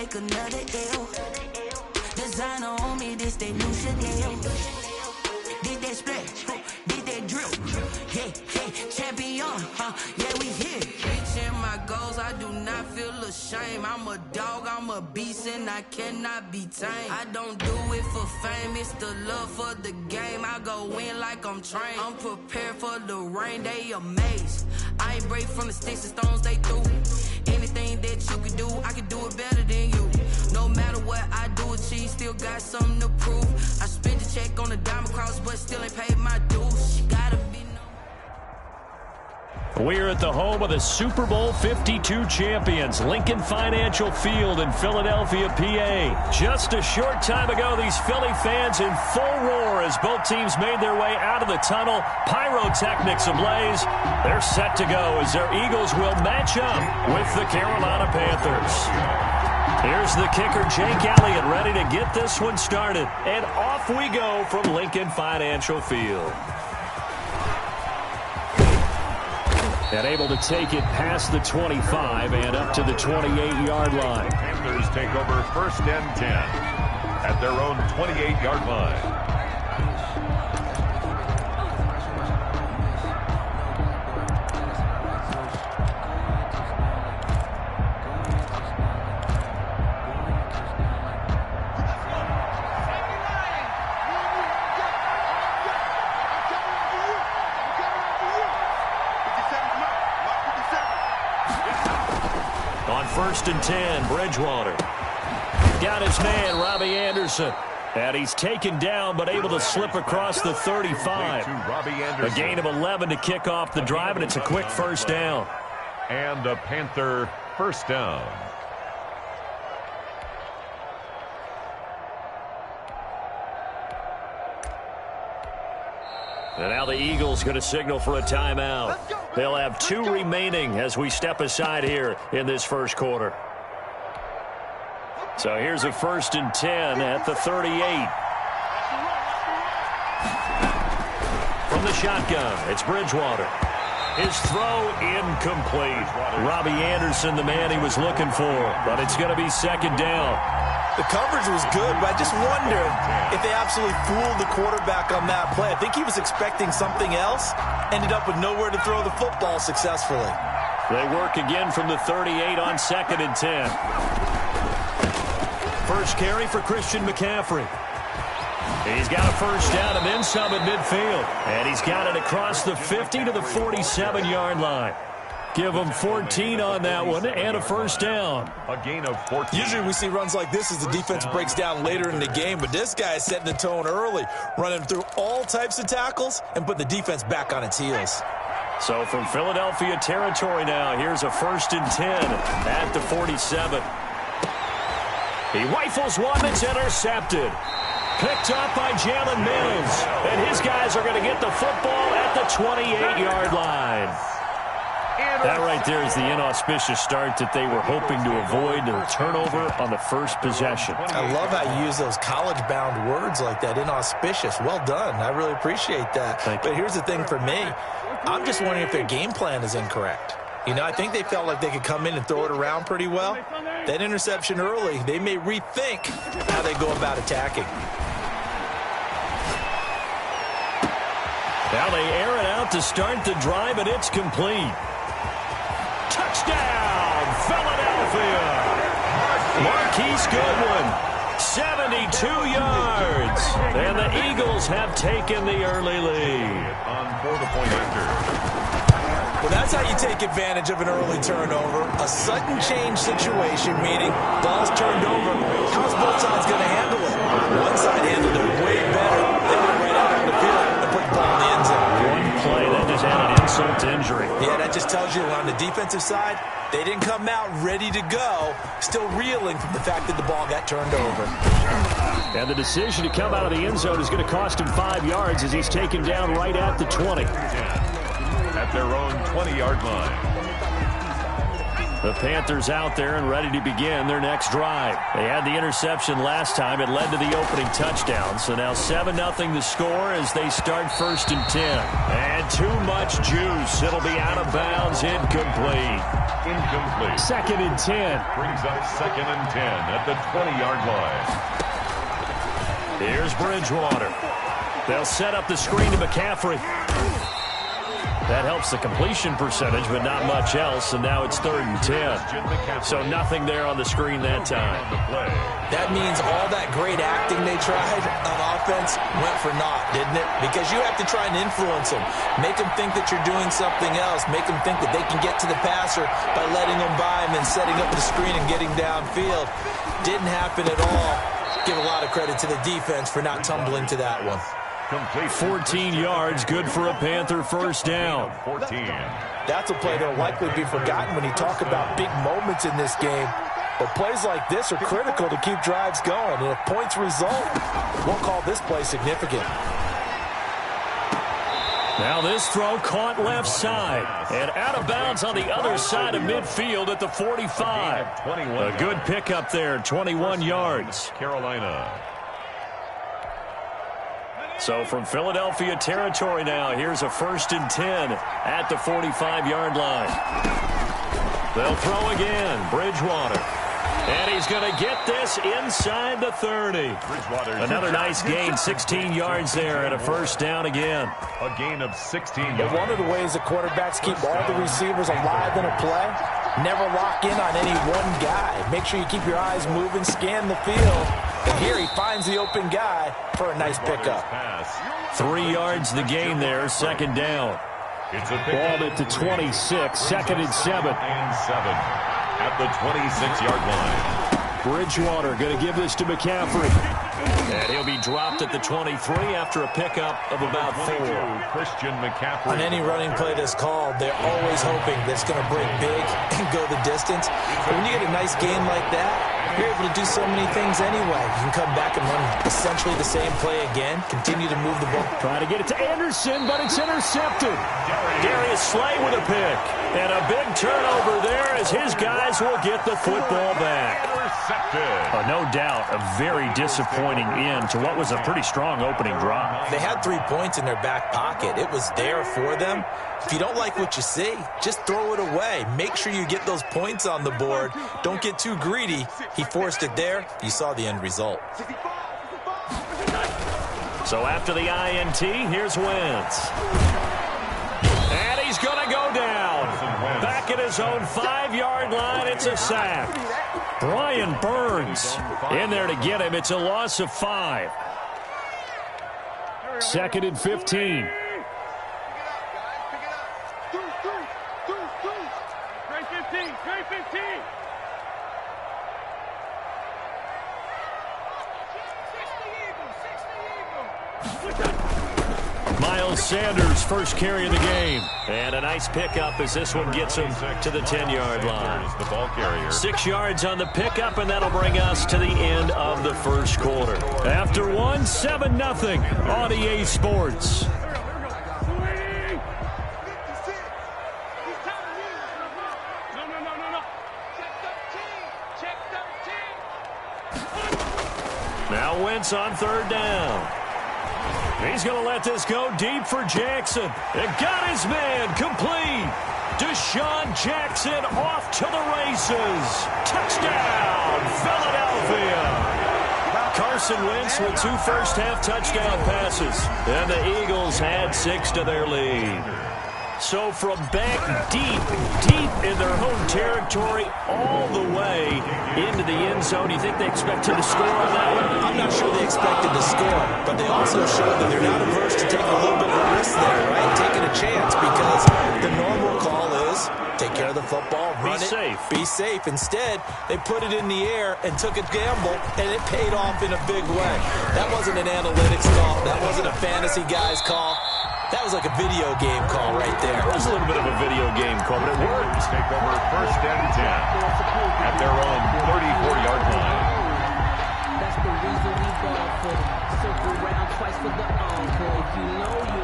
take another L. Designer on me, this they new Chanel. Did that split, did that drip. Yeah, champion, yeah, we here. Reaching my goals, I do not feel ashamed. I'm a dog, I'm a beast, and I cannot be tamed. I don't do it for fame, it's the love for the game. I go in like I'm trained. I'm prepared for the rain, they amazed. I ain't break from the sticks and stones they threw. Anything that you can do, I can do it better than you. No matter what I do achieve, still got something to prove. I spent a check on the diamond cross, but still ain't paid my dues. Gotta be We're at the home of the Super Bowl 52 champions, Lincoln Financial Field in Philadelphia, PA. Just a short time ago, these Philly fans in full roar as both teams made their way out of the tunnel. Pyrotechnics ablaze. They're set to go as their Eagles will match up with the Carolina Panthers. Here's the kicker, Jake Elliott, ready to get this one started. And off we go from Lincoln Financial Field. And able to take it past the 25 and up to the 28-yard line. Panthers take over 1st and 10 at their own 28-yard line. On 1st and 10, Bridgewater. Got his man, Robbie Anderson. And he's taken down, but able to slip across the 35. A gain of 11 to kick off the drive, and it's a quick first down. And a Panther first down. And now the Eagles going to signal for a timeout. They'll have 2 remaining as we step aside here in this first quarter. So here's a 1st and 10 at the 38. From the shotgun, it's Bridgewater. His throw incomplete. Robbie Anderson, the man he was looking for, but it's going to be 2nd down. The coverage was good, but I just wonder if they absolutely fooled the quarterback on that play. I think he was expecting something else, ended up with nowhere to throw the football successfully. They work again from the 38 on 2nd and 10. First carry for Christian McCaffrey. He's got a first down and then some at midfield. And he's got it across the 50 to the 47-yard line. Give them 14 on that one and a first down. A gain of 14. Usually we see runs like this as the defense breaks down later in the game, but this guy is setting the tone early, running through all types of tackles and put the defense back on its heels. So from Philadelphia territory now, here's a 1st and 10 at the 47. He rifles one that's intercepted. Picked up by Jalen Mills. And his guys are going to get the football at the 28-yard line. That right there is the inauspicious start that they were hoping to avoid, a turnover on the first possession. I love how you use those college-bound words like that, inauspicious. Well done. I really appreciate that. But here's the thing for me. I'm just wondering if their game plan is incorrect. You know, I think they felt like they could come in and throw it around pretty well. That interception early, they may rethink how they go about attacking. Now they air it out to start the drive, and it's complete. Touchdown, Philadelphia. Marquise Goodwin, 72 yards. And the Eagles have taken the early lead. On for the point after. Well, that's how you take advantage of an early turnover. A sudden change situation, meaning ball's turned over. How's both sides going to handle it? One side handled it way better. They went right out on the field and put the ball in the end zone. One play, that just added insult to injury. Yeah, that just tells you on the defensive side, they didn't come out ready to go, still reeling from the fact that the ball got turned over. And the decision to come out of the end zone is going to cost him 5 yards as he's taken down right at the 20. At their own 20-yard line. The Panthers out there and ready to begin their next drive. They had the interception last time. It led to the opening touchdown. So now 7-0 the score as they start 1st and 10. And too much juice. It'll be out of bounds. Incomplete. 2nd and 10. Brings up 2nd and 10 at the 20-yard line. Here's Bridgewater. They'll set up the screen to McCaffrey. That helps the completion percentage, but not much else, and now it's 3rd and 10. So nothing there on the screen that time. That means all that great acting they tried on offense went for naught, didn't it? Because you have to try and influence them. Make them think that you're doing something else. Make them think that they can get to the passer by letting them by him and setting up the screen and getting downfield. Didn't happen at all. Give a lot of credit to the defense for not tumbling to that one. 14 yards, good for a Panther first down. 14. That's a play that will likely be forgotten when you talk about big moments in this game. But plays like this are critical to keep drives going. And if points result, we'll call this play significant. Now this throw caught left side. And out of bounds on the other side of midfield at the 45. A good pickup there, 21 yards. Carolina. So from Philadelphia territory now, here's a 1st and 10 at the 45-yard line. They'll throw again. Bridgewater. And he's going to get this inside the 30. Another nice gain, 16 yards there, and a first down again. A gain of 16 yards. But one of the ways that quarterbacks keep all the receivers alive in a play, never lock in on any one guy. Make sure you keep your eyes moving, scan the field. And here he finds the open guy for a nice pickup. 3 yards the gain there, 2nd down. It's a ball at the 26, 2nd and 7. At the 26-yard line. Bridgewater going to give this to McCaffrey. And he'll be dropped at the 23 after a pickup of about 4. Christian McCaffrey. On any running play that's called, they're always hoping that it's going to break big and go the distance. But when you get a nice gain like that, you're able to do so many things anyway. You can come back and run essentially the same play again, continue to move the ball. Trying to get it to Anderson, but it's intercepted. Darius Slay with a pick. And a big turnover there as his guys will get the football back. No doubt, a very disappointing end to what was a pretty strong opening drive. They had 3 points in their back pocket. It was there for them. If you don't like what you see, just throw it away. Make sure you get those points on the board. Don't get too greedy. He forced it there. You saw the end result. So after the INT, here's Wentz. And he's going to go down. Back at his own 5-yard line, it's a sack. Brian Burns in there to get him. It's a loss of 5. 2nd and 15. Miles Sanders, first carry of the game. And a nice pickup as this one gets him to the 10-yard line. The ball carrier. 6 yards on the pickup, and that'll bring us to the end of the first quarter. After one, 7-0 on EA Sports. Now Wentz on 3rd down. He's going to let this go deep for Jackson. It got his man complete. Deshaun Jackson off to the races. Touchdown, Philadelphia. Carson Wentz with 2 first-half touchdown passes. And the Eagles had 6 to their lead. So from back deep in their home territory, all the way into the end zone, you think they expected to score on that one? I'm not sure they expected to score, but they also showed that they're not averse to taking a little bit of a risk there, right? Taking a chance, because the normal call is take care of the football, run it, be safe. Instead, they put it in the air and took a gamble, and it paid off in a big way. That wasn't an analytics call. That wasn't a fantasy guy's call. That was like a video game call right there. It was a little bit of a video game call, but it worked. Take over 1st and 10 at their own 34-yard line. That's the reason we ball for them. Circle round twice for the encore. You know.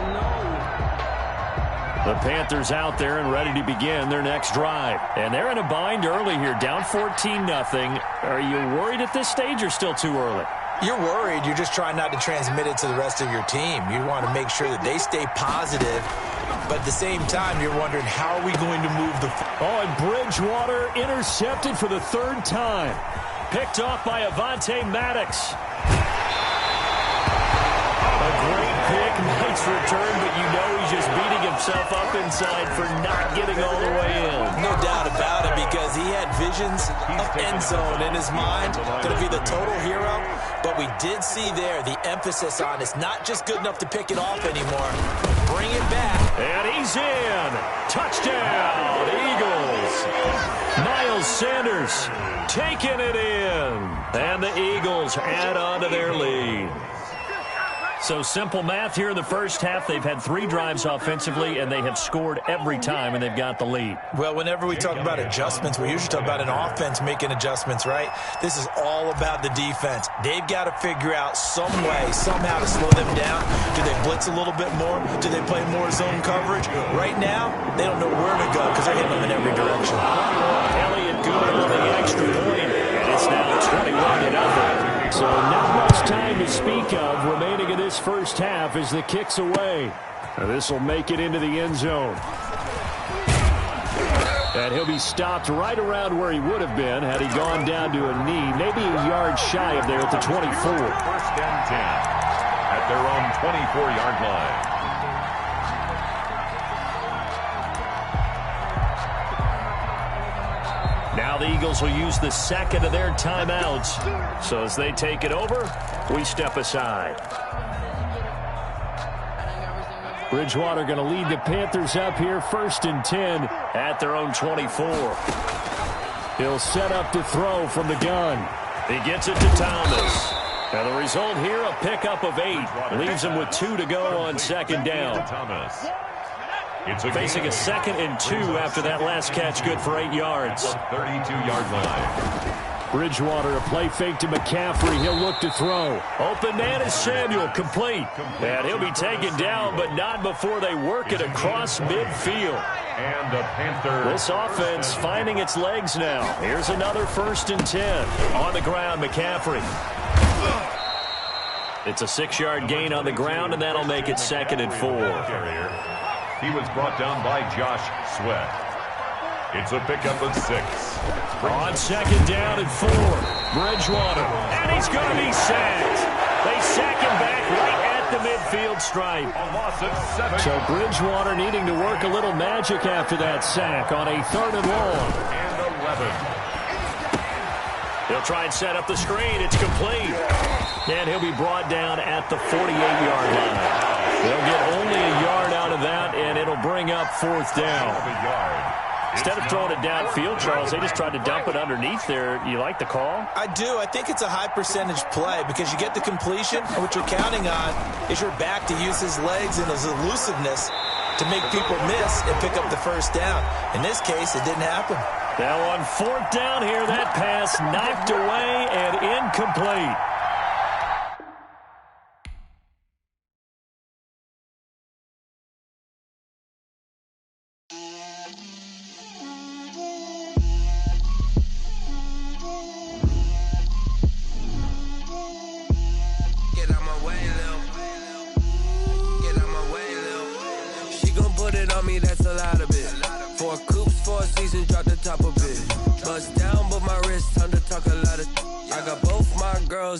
The Panthers out there and ready to begin their next drive. And they're in a bind early here, down 14-0. Are you worried at this stage or still too early? You're worried. You're just trying not to transmit it to the rest of your team. You want to make sure that they stay positive. But at the same time, you're wondering, how are we going to move the... Oh, and Bridgewater intercepted for the third time. Picked off by Avonte Maddox. A great pick, nice return, but you know he's just beating himself up inside for not getting all the way in. No doubt about it, because he had visions of end zone in his mind. Going to be the total hero. But we did see there the emphasis on it's not just good enough to pick it off anymore. Bring it back. And he's in. Touchdown, Eagles. Miles Sanders taking it in. And the Eagles add on to their lead. So simple math here in the first half. They've had 3 drives offensively, and they have scored every time, and they've got the lead. Well, whenever we talk about adjustments, we usually talk about an offense making adjustments, right? This is all about the defense. They've got to figure out some way, somehow to slow them down. Do they blitz a little bit more? Do they play more zone coverage? Right now, they don't know where to go because they're hitting them in every direction. Elliott good on the extra point, and it's now 21-0. So not much time to speak of remaining in this first half as the kick's away. This will make it into the end zone. And he'll be stopped right around where he would have been had he gone down to a knee, maybe a yard shy of there at the 24. First and 10 at their own 24-yard line. Now the Eagles will use the second of their timeouts. So as they take it over, we step aside. Bridgewater going to lead the Panthers up here, 1st and 10 at their own 24. He'll set up to throw from the gun. He gets it to Thomas. And the result here, a pickup of 8. Leaves him with 2 to go on second down. Facing a 2nd and 2 after that last catch, good for 8 yards. 32-yard line. Bridgewater, a play fake to McCaffrey. He'll look to throw. Open man is Samuel, complete. And he'll be taken down, but not before they work it across midfield. And the Panthers. This offense finding its legs now. Here's another 1st and 10. On the ground, McCaffrey. It's a 6-yard gain on the ground, and that'll make it 2nd and 4. He was brought down by Josh Sweat. It's a pickup of 6. On 2nd down and 4. Bridgewater. And he's going to be sacked. They sack him back right at the midfield stripe. A loss of 7. So Bridgewater needing to work a little magic after that sack on a 3rd and long. And 11. He'll try and set up the screen. It's complete. And he'll be brought down at the 48-yard line. They'll get only a yard out of that, and it'll bring up 4th down. Instead of throwing it downfield, Charles, they just tried to dump it underneath there. You like the call? I do. I think it's a high percentage play because you get the completion, and what you're counting on is your back to use his legs and his elusiveness to make people miss and pick up the 1st down. In this case, it didn't happen. Now on 4th down here, that pass knocked away and incomplete.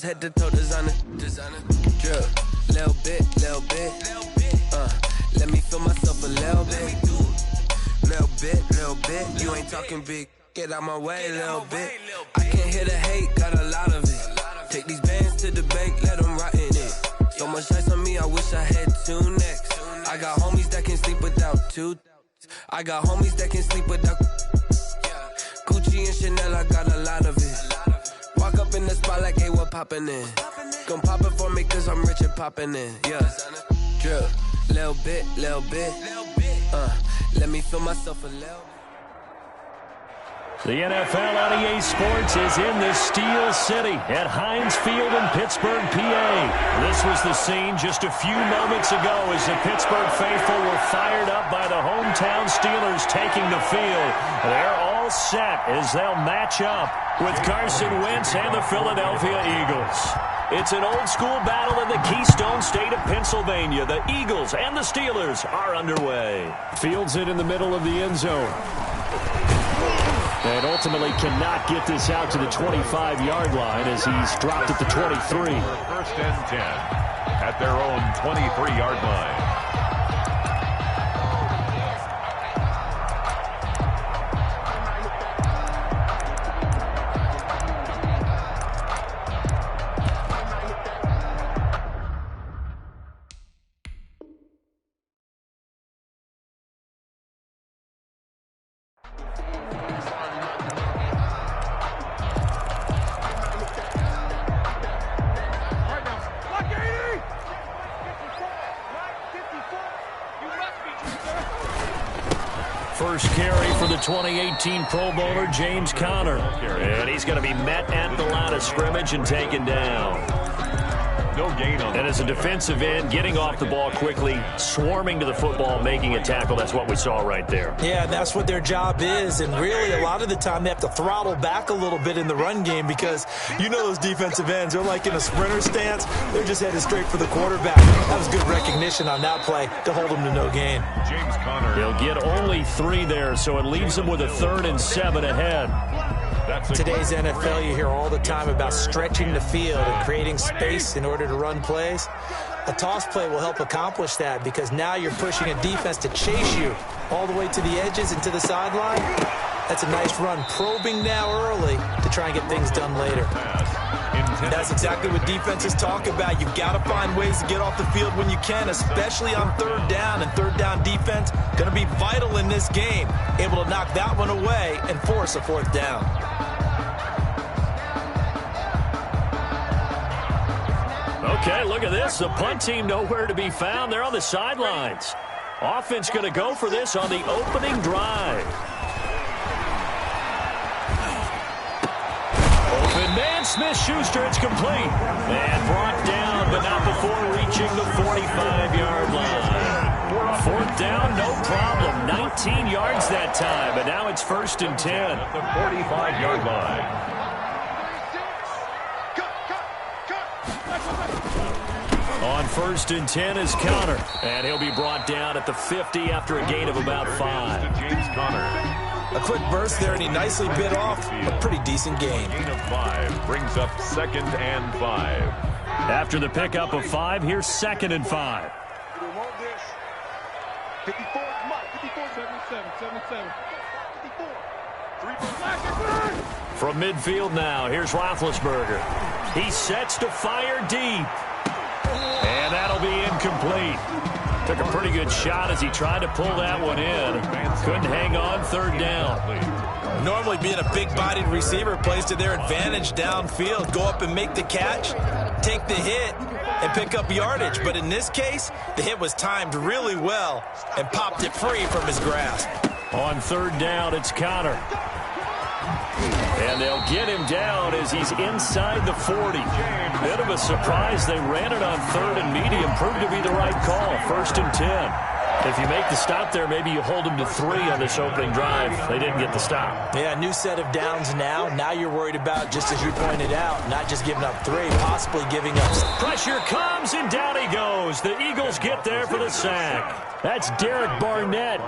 Head to toe designer, drip, little bit, let me feel myself a little bit, you ain't talking big, get out my way, little bit, I can't hear the hate, got a lot of it, take these bands to the bank, let them rot in it, so much ice on me, I wish I had 2 necks, I got homies that can sleep without 2, I got homies that can sleep without, Gucci and Chanel, I got a lot of it. Walk up in the spot like, hey, what poppin' in? Gon' pop it for me cause I'm rich and poppin' in, yeah. Drip, little bit, let me feel myself a little. The NFL on EA Sports is in the Steel City at Heinz Field in Pittsburgh, PA. This was the scene just a few moments ago as the Pittsburgh faithful were fired up by the hometown Steelers taking the field. They're all set as they'll match up with Carson Wentz and the Philadelphia Eagles. It's an old-school battle in the Keystone State of Pennsylvania. The Eagles and the Steelers are underway. Fields it in the middle of the end zone. And ultimately cannot get this out to the 25-yard line as he's dropped at the 23. First and 10 at their own 23-yard line. First carry for the 2018 Pro Bowler, James Conner. And he's going to be met at the line of scrimmage and taken down. No gain on. And as a defensive end, getting off the ball quickly, swarming to the football, making a tackle, that's what we saw right there. Yeah, that's what their job is. And really, a lot of the time, they have to throttle back a little bit in the run game because you know those defensive ends, they're like in a sprinter stance. They're just headed straight for the quarterback. That was good recognition on that play to hold them to no gain. James Conner. He'll get only 3 there, so it leaves them with a 3rd and 7 ahead. Today's NFL, you hear all the time about stretching the field and creating space in order to run plays. A toss play will help accomplish that because now you're pushing a defense to chase you all the way to the edges and to the sideline. That's a nice run, probing now early to try and get things done later. That's exactly what defenses talk about. You've got to find ways to get off the field when you can, especially on 3rd down. And 3rd down defense going to be vital in this game, able to knock that one away and force a 4th down. Okay, look at this. The punt team nowhere to be found. They're on the sidelines. Offense going to go for this on the opening drive. Open man, Smith-Schuster, it's complete. And brought down, but not before reaching the 45-yard line. 4th down, no problem. 19 yards that time, but now it's 1st and 10. At the 45-yard line. On 1st and 10 is Conner, and he'll be brought down at the 50 after a gain of about 5. James Conner. A quick burst there, and he nicely bit off a pretty decent gain. Gain of 5 brings up 2nd and 5. After the pickup of 5, here's 2nd and 5. 54, 77, 77, 54. From midfield now, here's Roethlisberger. He sets to fire deep. And that'll be incomplete. Took a pretty good shot as he tried to pull that one in. Couldn't hang on 3rd down. Normally being a big-bodied receiver plays to their advantage downfield. Go up and make the catch, take the hit, and pick up yardage. But in this case, the hit was timed really well and popped it free from his grasp. On 3rd down, it's Conner. And they'll get him down as he's inside the 40. Bit of a surprise. They ran it on 3rd and medium. Proved to be the right call. 1st and 10. If you make the stop there, maybe you hold him to 3 on this opening drive. They didn't get the stop. Yeah, new set of downs now. Now you're worried about, just as you pointed out, not just giving up 3, possibly giving up. Pressure comes, and down he goes. The Eagles get there for the sack. That's Derek Barnett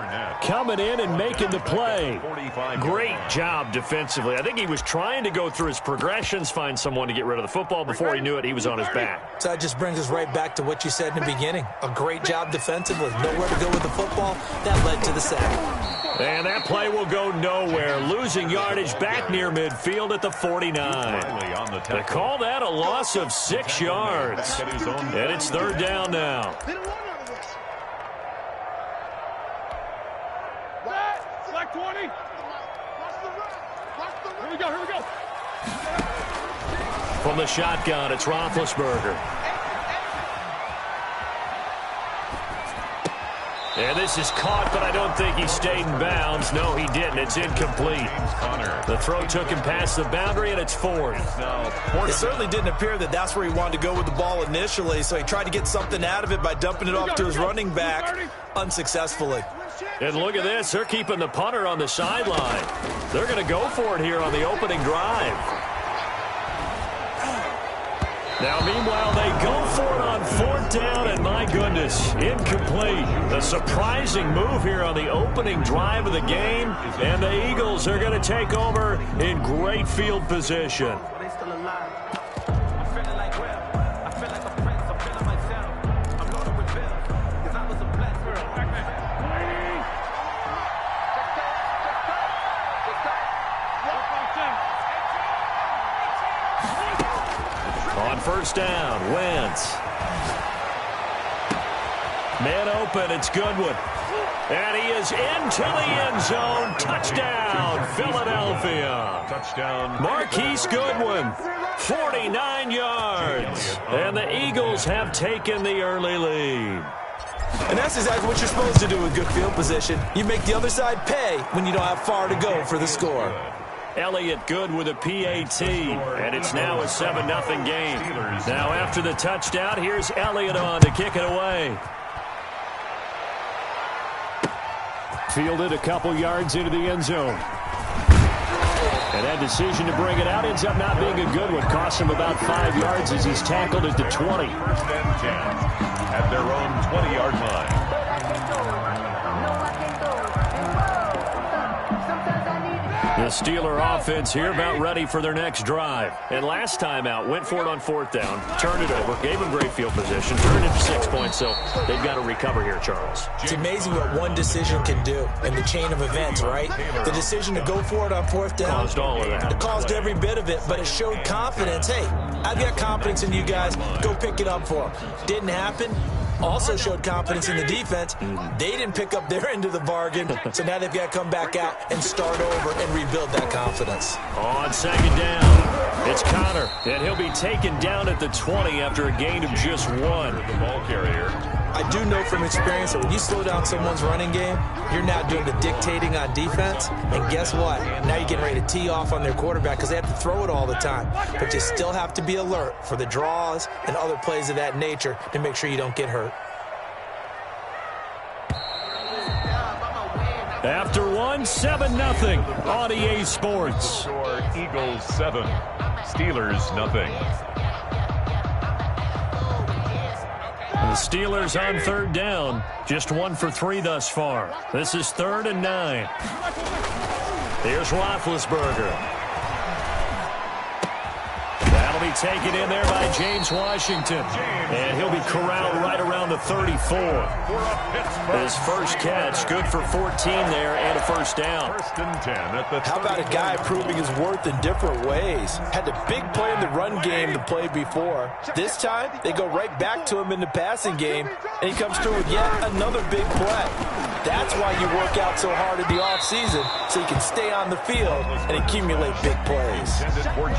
coming in and making the play. Great job defensively. I think he was trying to go through his progressions, find someone to get rid of the football. Before he knew it, he was on his back. So that just brings us right back to what you said in the beginning. A great job defensively. Nowhere to go with the football. That led to the sack. And that play will go nowhere. Losing yardage back near midfield at the 49. They call that a loss of 6 yards. And it's 3rd down now. Black 20. Here we go, here we go. From the shotgun, it's Roethlisberger. And this is caught, but I don't think he stayed in bounds. No, he didn't. It's incomplete. The throw took him past the boundary, and it's fourth. It certainly didn't appear that that's where he wanted to go with the ball initially, so he tried to get something out of it by dumping it off to his running back unsuccessfly. And look at this. They're keeping the punter on the sideline. They're going to go for it here on the opening drive. Now, meanwhile, they go for it on fourth down, and my goodness, incomplete. A surprising move here on the opening drive of the game, and the Eagles are going to take over in great field position. On first down, Wentz. Man open, it's Goodwin. And he is into the end zone. Touchdown, Philadelphia. Touchdown. Marquise Goodwin, 49 yards. And the Eagles have taken the early lead. And that's exactly what you're supposed to do with good field position. You make the other side pay when you don't have far to go for the score. Elliott good with a PAT, and it's now a 7-0 game. Now after the touchdown, here's Elliott on to kick it away. Fielded a couple yards into the end zone. And that decision to bring it out ends up not being a good one. Costs him about 5 yards as he's tackled at the 20. First and 10 at their own 20-yard line. The Steeler offense here about ready for their next drive. And last time out, went for it on fourth down, turned it over, gave them great field position, turned it to 6 points, so they've got to recover here, Charles. It's amazing what one decision can do in the chain of events, right? The decision to go for it on fourth down. Caused all of that. It caused every bit of it, but it showed confidence. Hey, I've got confidence in you guys. Go pick it up for them. Didn't happen. Also showed confidence in the defense. They didn't pick up their end of the bargain, so now they've got to come back out and start over and rebuild that confidence. On second down, it's Connor, and he'll be taken down at the 20 after a gain of just 1. The ball carrier. I do know from experience that when you slow down someone's running game, you're now doing the dictating on defense, and guess what? Now you're getting ready to tee off on their quarterback because they have to throw it all the time. But you still have to be alert for the draws and other plays of that nature to make sure you don't get hurt. After 7-0 on EA Sports. Score Eagles 7, Steelers nothing. The Steelers on third down, just 1 for 3 thus far. This is 3rd and 9. Here's Roethlisberger. That'll be taken in there by James Washington. And he'll be corralled right around the 34. His first catch, good for 14 there and a first down. First and 10 at the 30. How about a guy proving his worth in different ways? Had a big play in the run game the play before. This time, they go right back to him in the passing game, and he comes through with yet another big play. That's why you work out so hard in the offseason, so you can stay on the field and accumulate big plays.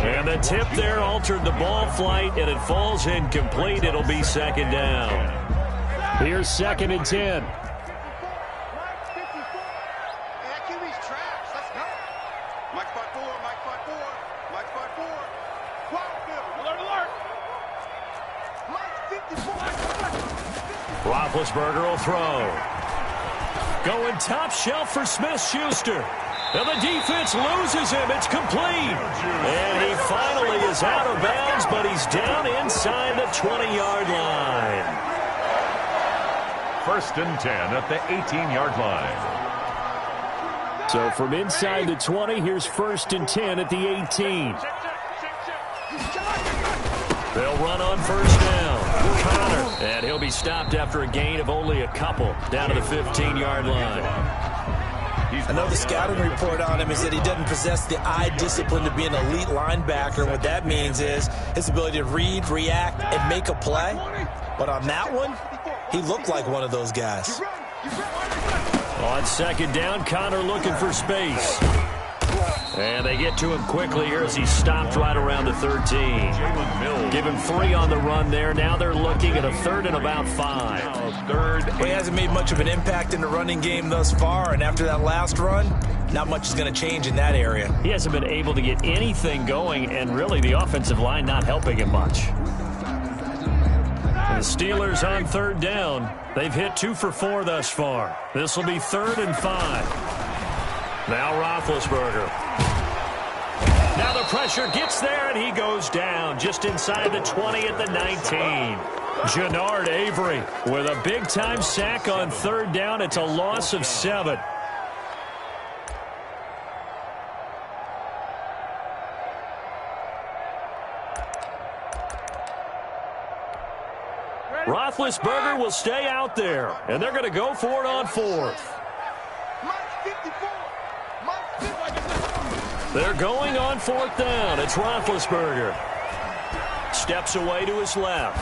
And the tip there altered the ball flight, and it falls incomplete. It'll be second down. Here's 2nd and 10. Roethlisberger will throw. Going top shelf for Smith-Schuster. And the defense loses him. It's complete. And he finally is out of bounds, but he's down inside the 20-yard line. First and 10 at the 18-yard line. So from inside the 20, here's 1st and 10 at the 18. They'll run on first down. Connor. And he'll be stopped after a gain of only a couple down to the 15-yard line. I know the scouting report on him is that he doesn't possess the eye discipline to be an elite linebacker. And what that means is his ability to read, react, and make a play. But on that one, he looked like one of those guys. On second down, Connor looking for space. And they get to him quickly here as he stopped right around the 13. Give him 3 on the run there. Now they're looking at a 3rd and about 5. Well, he hasn't made much of an impact in the running game thus far, and after that last run, not much is going to change in that area. He hasn't been able to get anything going, and really the offensive line not helping him much. The Steelers on 3rd down. They've hit 2 for 4 thus far. This will be 3rd and 5. Now Roethlisberger. Now the pressure gets there, and he goes down just inside the 20 at the 19. Jannard Avery with a big-time sack on 3rd down. It's a loss of 7. Roethlisberger will stay out there, and they're going to go for it on 4th. They're going on 4th down. It's Roethlisberger. Steps away to his left.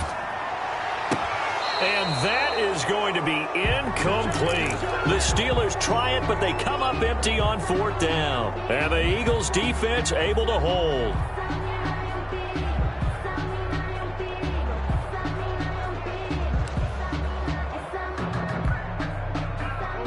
And that is going to be incomplete. The Steelers try it, but they come up empty on 4th down. And the Eagles defense able to hold.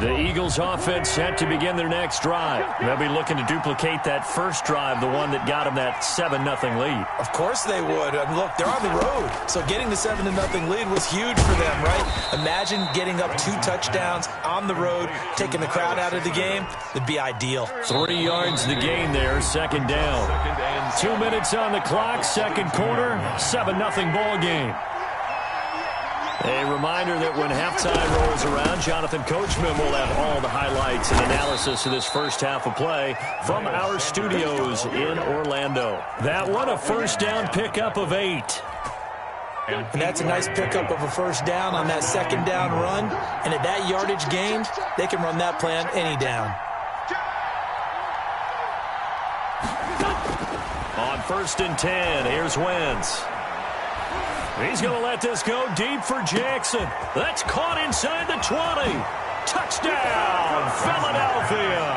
The Eagles offense set to begin their next drive. They'll be looking to duplicate that first drive, the one that got them that 7-0 lead. Of course they would. And look, they're on the road, so getting the 7-0 lead was huge for them, right? Imagine getting up 2 touchdowns on the road, taking the crowd out of the game. It'd be ideal. 3 yards the gain there, 2nd down. 2 minutes on the clock, 2nd quarter, 7-0 ball game. A reminder that when halftime rolls around, Jonathan Coachman will have all the highlights and analysis of this first half of play from our studios in Orlando. That one, a 1st down pickup of 8. And that's a nice pickup of a 1st down on that 2nd down run. And at that yardage gain, they can run that plan any down. On 1st and 10, here's Wentz. He's going to let this go deep for Jackson. That's caught inside the 20. Touchdown, Philadelphia.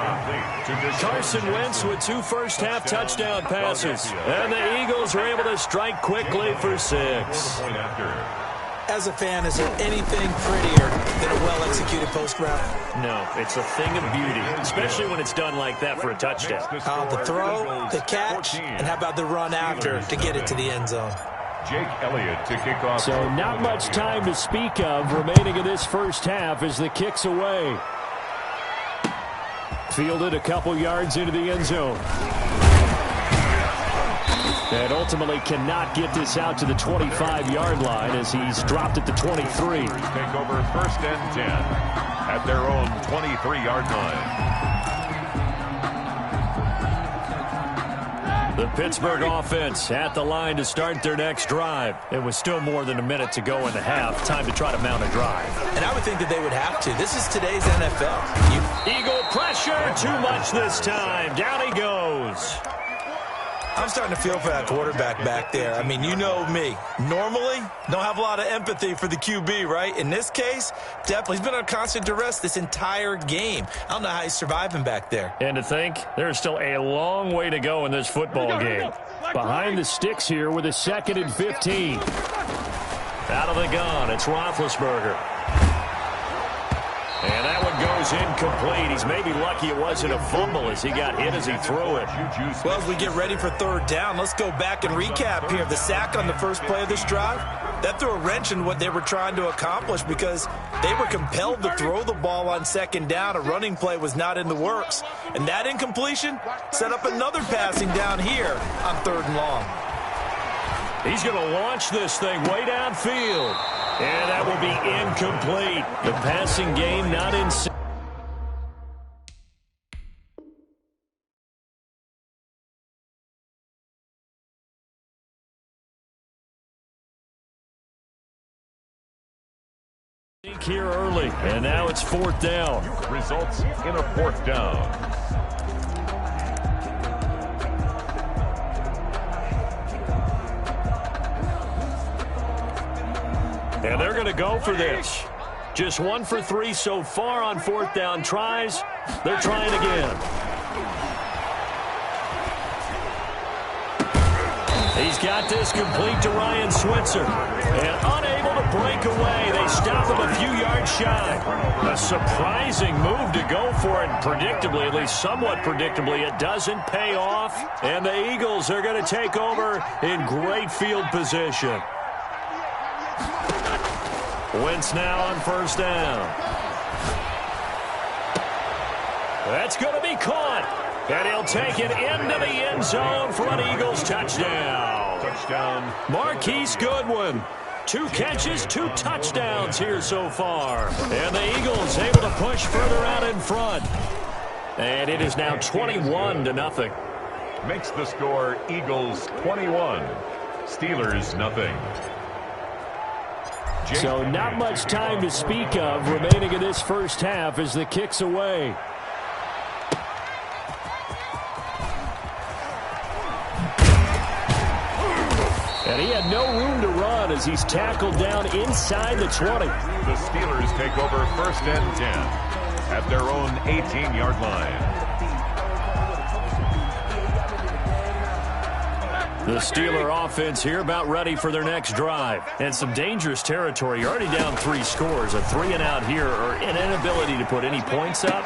Carson Wentz with 2 first-half touchdown passes. And the Eagles are able to strike quickly for 6. As a fan, is there anything prettier than a well-executed post route? No, it's a thing of beauty, especially when it's done like that for a touchdown. The throw, the catch, and how about the run after to get it to the end zone? Jake Elliott to kick off. So not much time to speak of remaining in this first half as the kick's away. Fielded a couple yards into the end zone. And ultimately cannot get this out to the 25-yard line as he's dropped at the 23. Take over 1st and 10 at their own 23-yard line. The Pittsburgh offense at the line to start their next drive. It was still more than a minute to go in the half. Time to try to mount a drive. And I would think that they would have to. This is today's NFL. Eagle pressure, too much this time. Down he goes. I'm starting to feel for that quarterback back there. I mean, you know me. Normally, don't have a lot of empathy for the QB, right? In this case, definitely. He's been under constant duress this entire game. I don't know how he's surviving back there. And to think, there's still a long way to go in this football game. Behind the sticks here with a 2nd and 15. Out of the gun, it's Roethlisberger. And that one goes incomplete. He's maybe lucky it wasn't a fumble as he got hit as he threw it. Well, as we get ready for 3rd down, let's go back and recap here. The sack on the first play of this drive, that threw a wrench in what they were trying to accomplish because they were compelled to throw the ball on 2nd down. A running play was not in the works. And that incompletion set up another passing down here on 3rd and long. He's going to launch this thing way downfield. And that will be incomplete. The passing game not in. Here early, and now it's 4th down. Results in a 4th down. And they're going to go for this. Just 1 for 3 so far on 4th down tries. They're trying again. He's got this complete to Ryan Switzer. And unable to break away. They stop him a few yards shy. A surprising move to go for it. Predictably, at least somewhat predictably, it doesn't pay off. And the Eagles are going to take over in great field position. Wentz now on first down. That's going to be caught. And he'll take it into the end zone for an Eagles touchdown. Marquise Goodwin. 2 catches, 2 touchdowns here so far. And the Eagles able to push further out in front. And it is now 21-0. Makes the score Eagles 21, Steelers 0. So not much time to speak of remaining in this first half as the kick's away. And he had no room to run as he's tackled down inside the 20. The Steelers take over first and 10 at their own 18-yard line. The Steeler offense here about ready for their next drive. And some dangerous territory. You're already down 3 scores. A 3-and-out here or an inability to put any points up.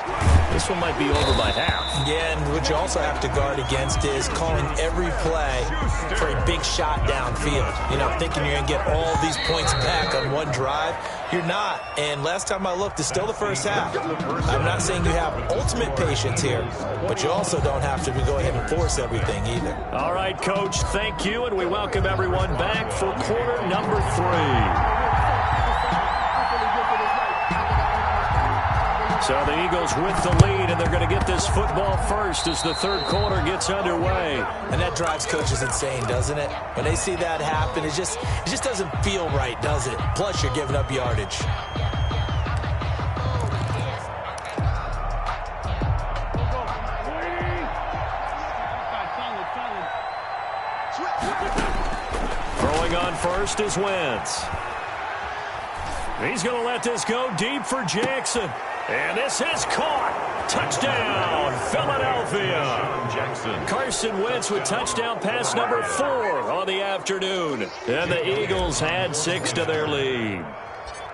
This one might be over by half. Yeah, and what you also have to guard against is calling every play for a big shot downfield. You know, thinking you're going to get all these points back on one drive. You're not. And last time I looked, it's still the first half. I'm not saying you have ultimate patience here, but you also don't have to go ahead and force everything either. All right, Coach, thank you, and we welcome everyone back for quarter number 3. So the Eagles with the lead, and they're going to get this football first as the third quarter gets underway. And that drives coaches insane, doesn't it? When they see that happen, it just doesn't feel right, does it? Plus, you're giving up yardage. Throwing on first is Wentz. He's going to let this go deep for Jackson. And this is caught. Touchdown, Philadelphia. Jackson. Carson Wentz with touchdown pass number 4 on the afternoon. And the Eagles add 6 to their lead.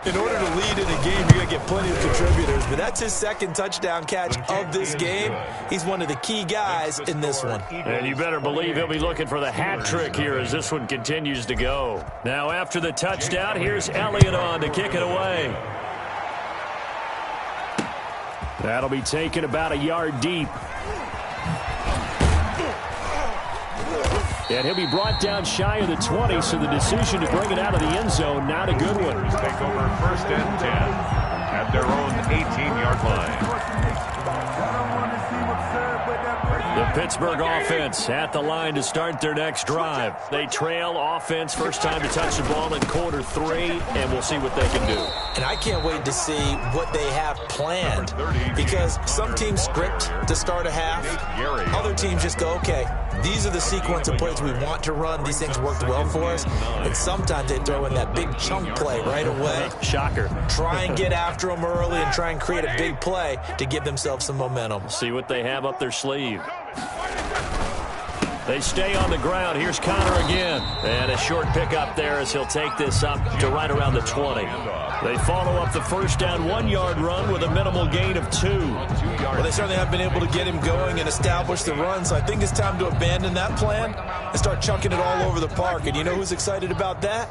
In order to lead in a game, you're going to get plenty of contributors, but that's his second touchdown catch of this game. He's one of the key guys in this one. And you better believe he'll be looking for the hat trick here as this one continues to go. Now after the touchdown, here's Elliott on to kick it away. That'll be taken about a yard deep. And he'll be brought down shy of the 20, so the decision to bring it out of the end zone, not a good one. Take over first and 10 at their own 18-yard line. The Pittsburgh offense at the line to start their next drive. They trail offense, first time to touch the ball in quarter 3, and we'll see what they can do. And I can't wait to see what they have planned, because some teams script to start a half. Other teams just go, okay, these are the sequence of plays we want to run. These things worked well for us. And sometimes they throw in that big chunk play right away. Shocker. Try and get after them early and try and create a big play to give themselves some momentum. See what they have up their sleeve. They stay on the ground. Here's Connor again. And a short pickup there as he'll take this up to right around the 20. They follow up the first down 1-yard run with a minimal gain of 2. Well, they certainly have been able to get him going and establish the run, so I think it's time to abandon that plan and start chunking it all over the park. And you know who's excited about that?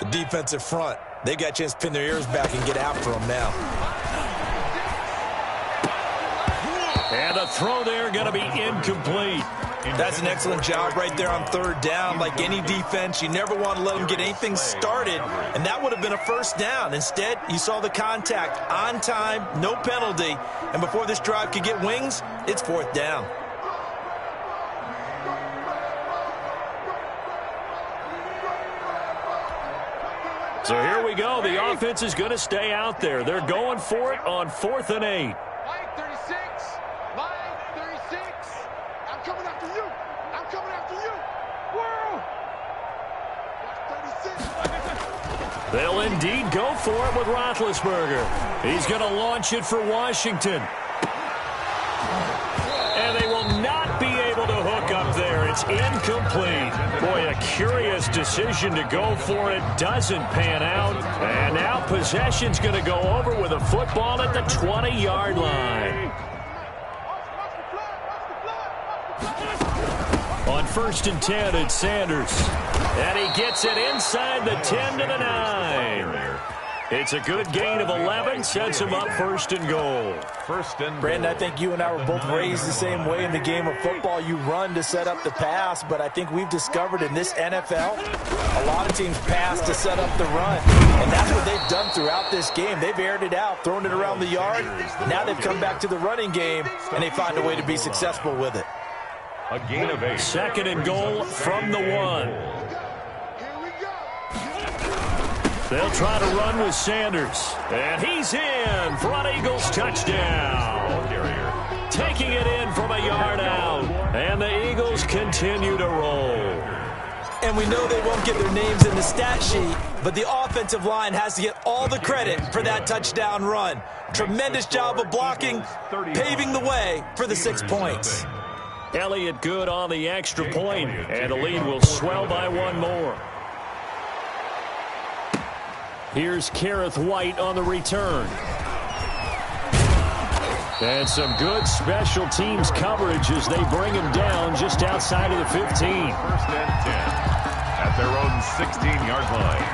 The defensive front. They got a chance to pin their ears back and get after him now. And the throw there going to be incomplete. That's an excellent job right there on third down. Like any defense, you never want to let them get anything started, and that would have been a first down. Instead, you saw the contact on time, no penalty, and before this drive could get wings, it's fourth down. So here we go. The offense is going to stay out there. They're going for it on 4th and 8. They'll indeed go for it with Roethlisberger. He's going to launch it for Washington. And they will not be able to hook up there. It's incomplete. Boy, a curious decision to go for it. Doesn't pan out. And now possession's going to go over with a football at the 20-yard line. On 1st and 10, it's Sanders. And he gets it inside the 10 to the 9. It's a good gain of 11, sets him up 1st and goal. Brandon, I think you and I were both raised the same way in the game of football. You run to set up the pass, but I think we've discovered in this NFL, a lot of teams pass to set up the run. And that's what they've done throughout this game. They've aired it out, thrown it around the yard. Now they've come back to the running game, and they find a way to be successful with it. A gain of 8. 2nd and goal from the 1. They'll try to run with Sanders. And he's in for an Eagles touchdown. Taking it in from a yard out. And the Eagles continue to roll. And we know they won't get their names in the stat sheet, but the offensive line has to get all the credit for that touchdown run. Tremendous job of blocking, paving the way for the 6 points. Elliott good on the extra point, and the lead will swell by 1 more. Here's Kareth White on the return. And some good special teams coverage as they bring him down just outside of the 15. 1st and 10 at their own 16-yard line.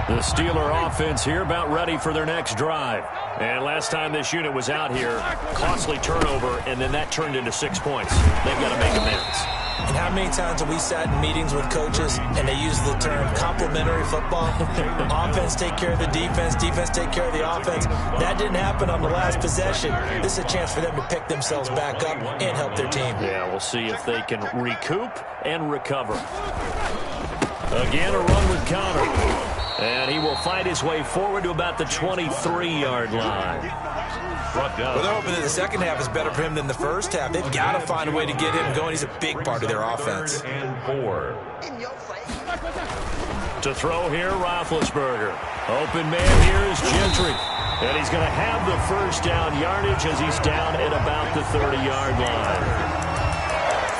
The Steeler offense here about ready for their next drive. And last time this unit was out here, costly turnover, and then that turned into 6 points. They've got to make amends. And how many times have we sat in meetings with coaches and they use the term complementary football? Offense take care of the defense, defense take care of the offense. That didn't happen on the last possession. This is a chance for them to pick themselves back up and help their team. Yeah, we'll see if they can recoup and recover. Again, a run with Connor. And he will fight his way forward to about the 23-yard line. Well, they're hoping that the second half is better for him than the first half. They've got to find a way to get him going. He's a big part of their offense. And 4. To throw here, Roethlisberger. Open man here is Gentry. And he's going to have the first down yardage as he's down at about the 30-yard line.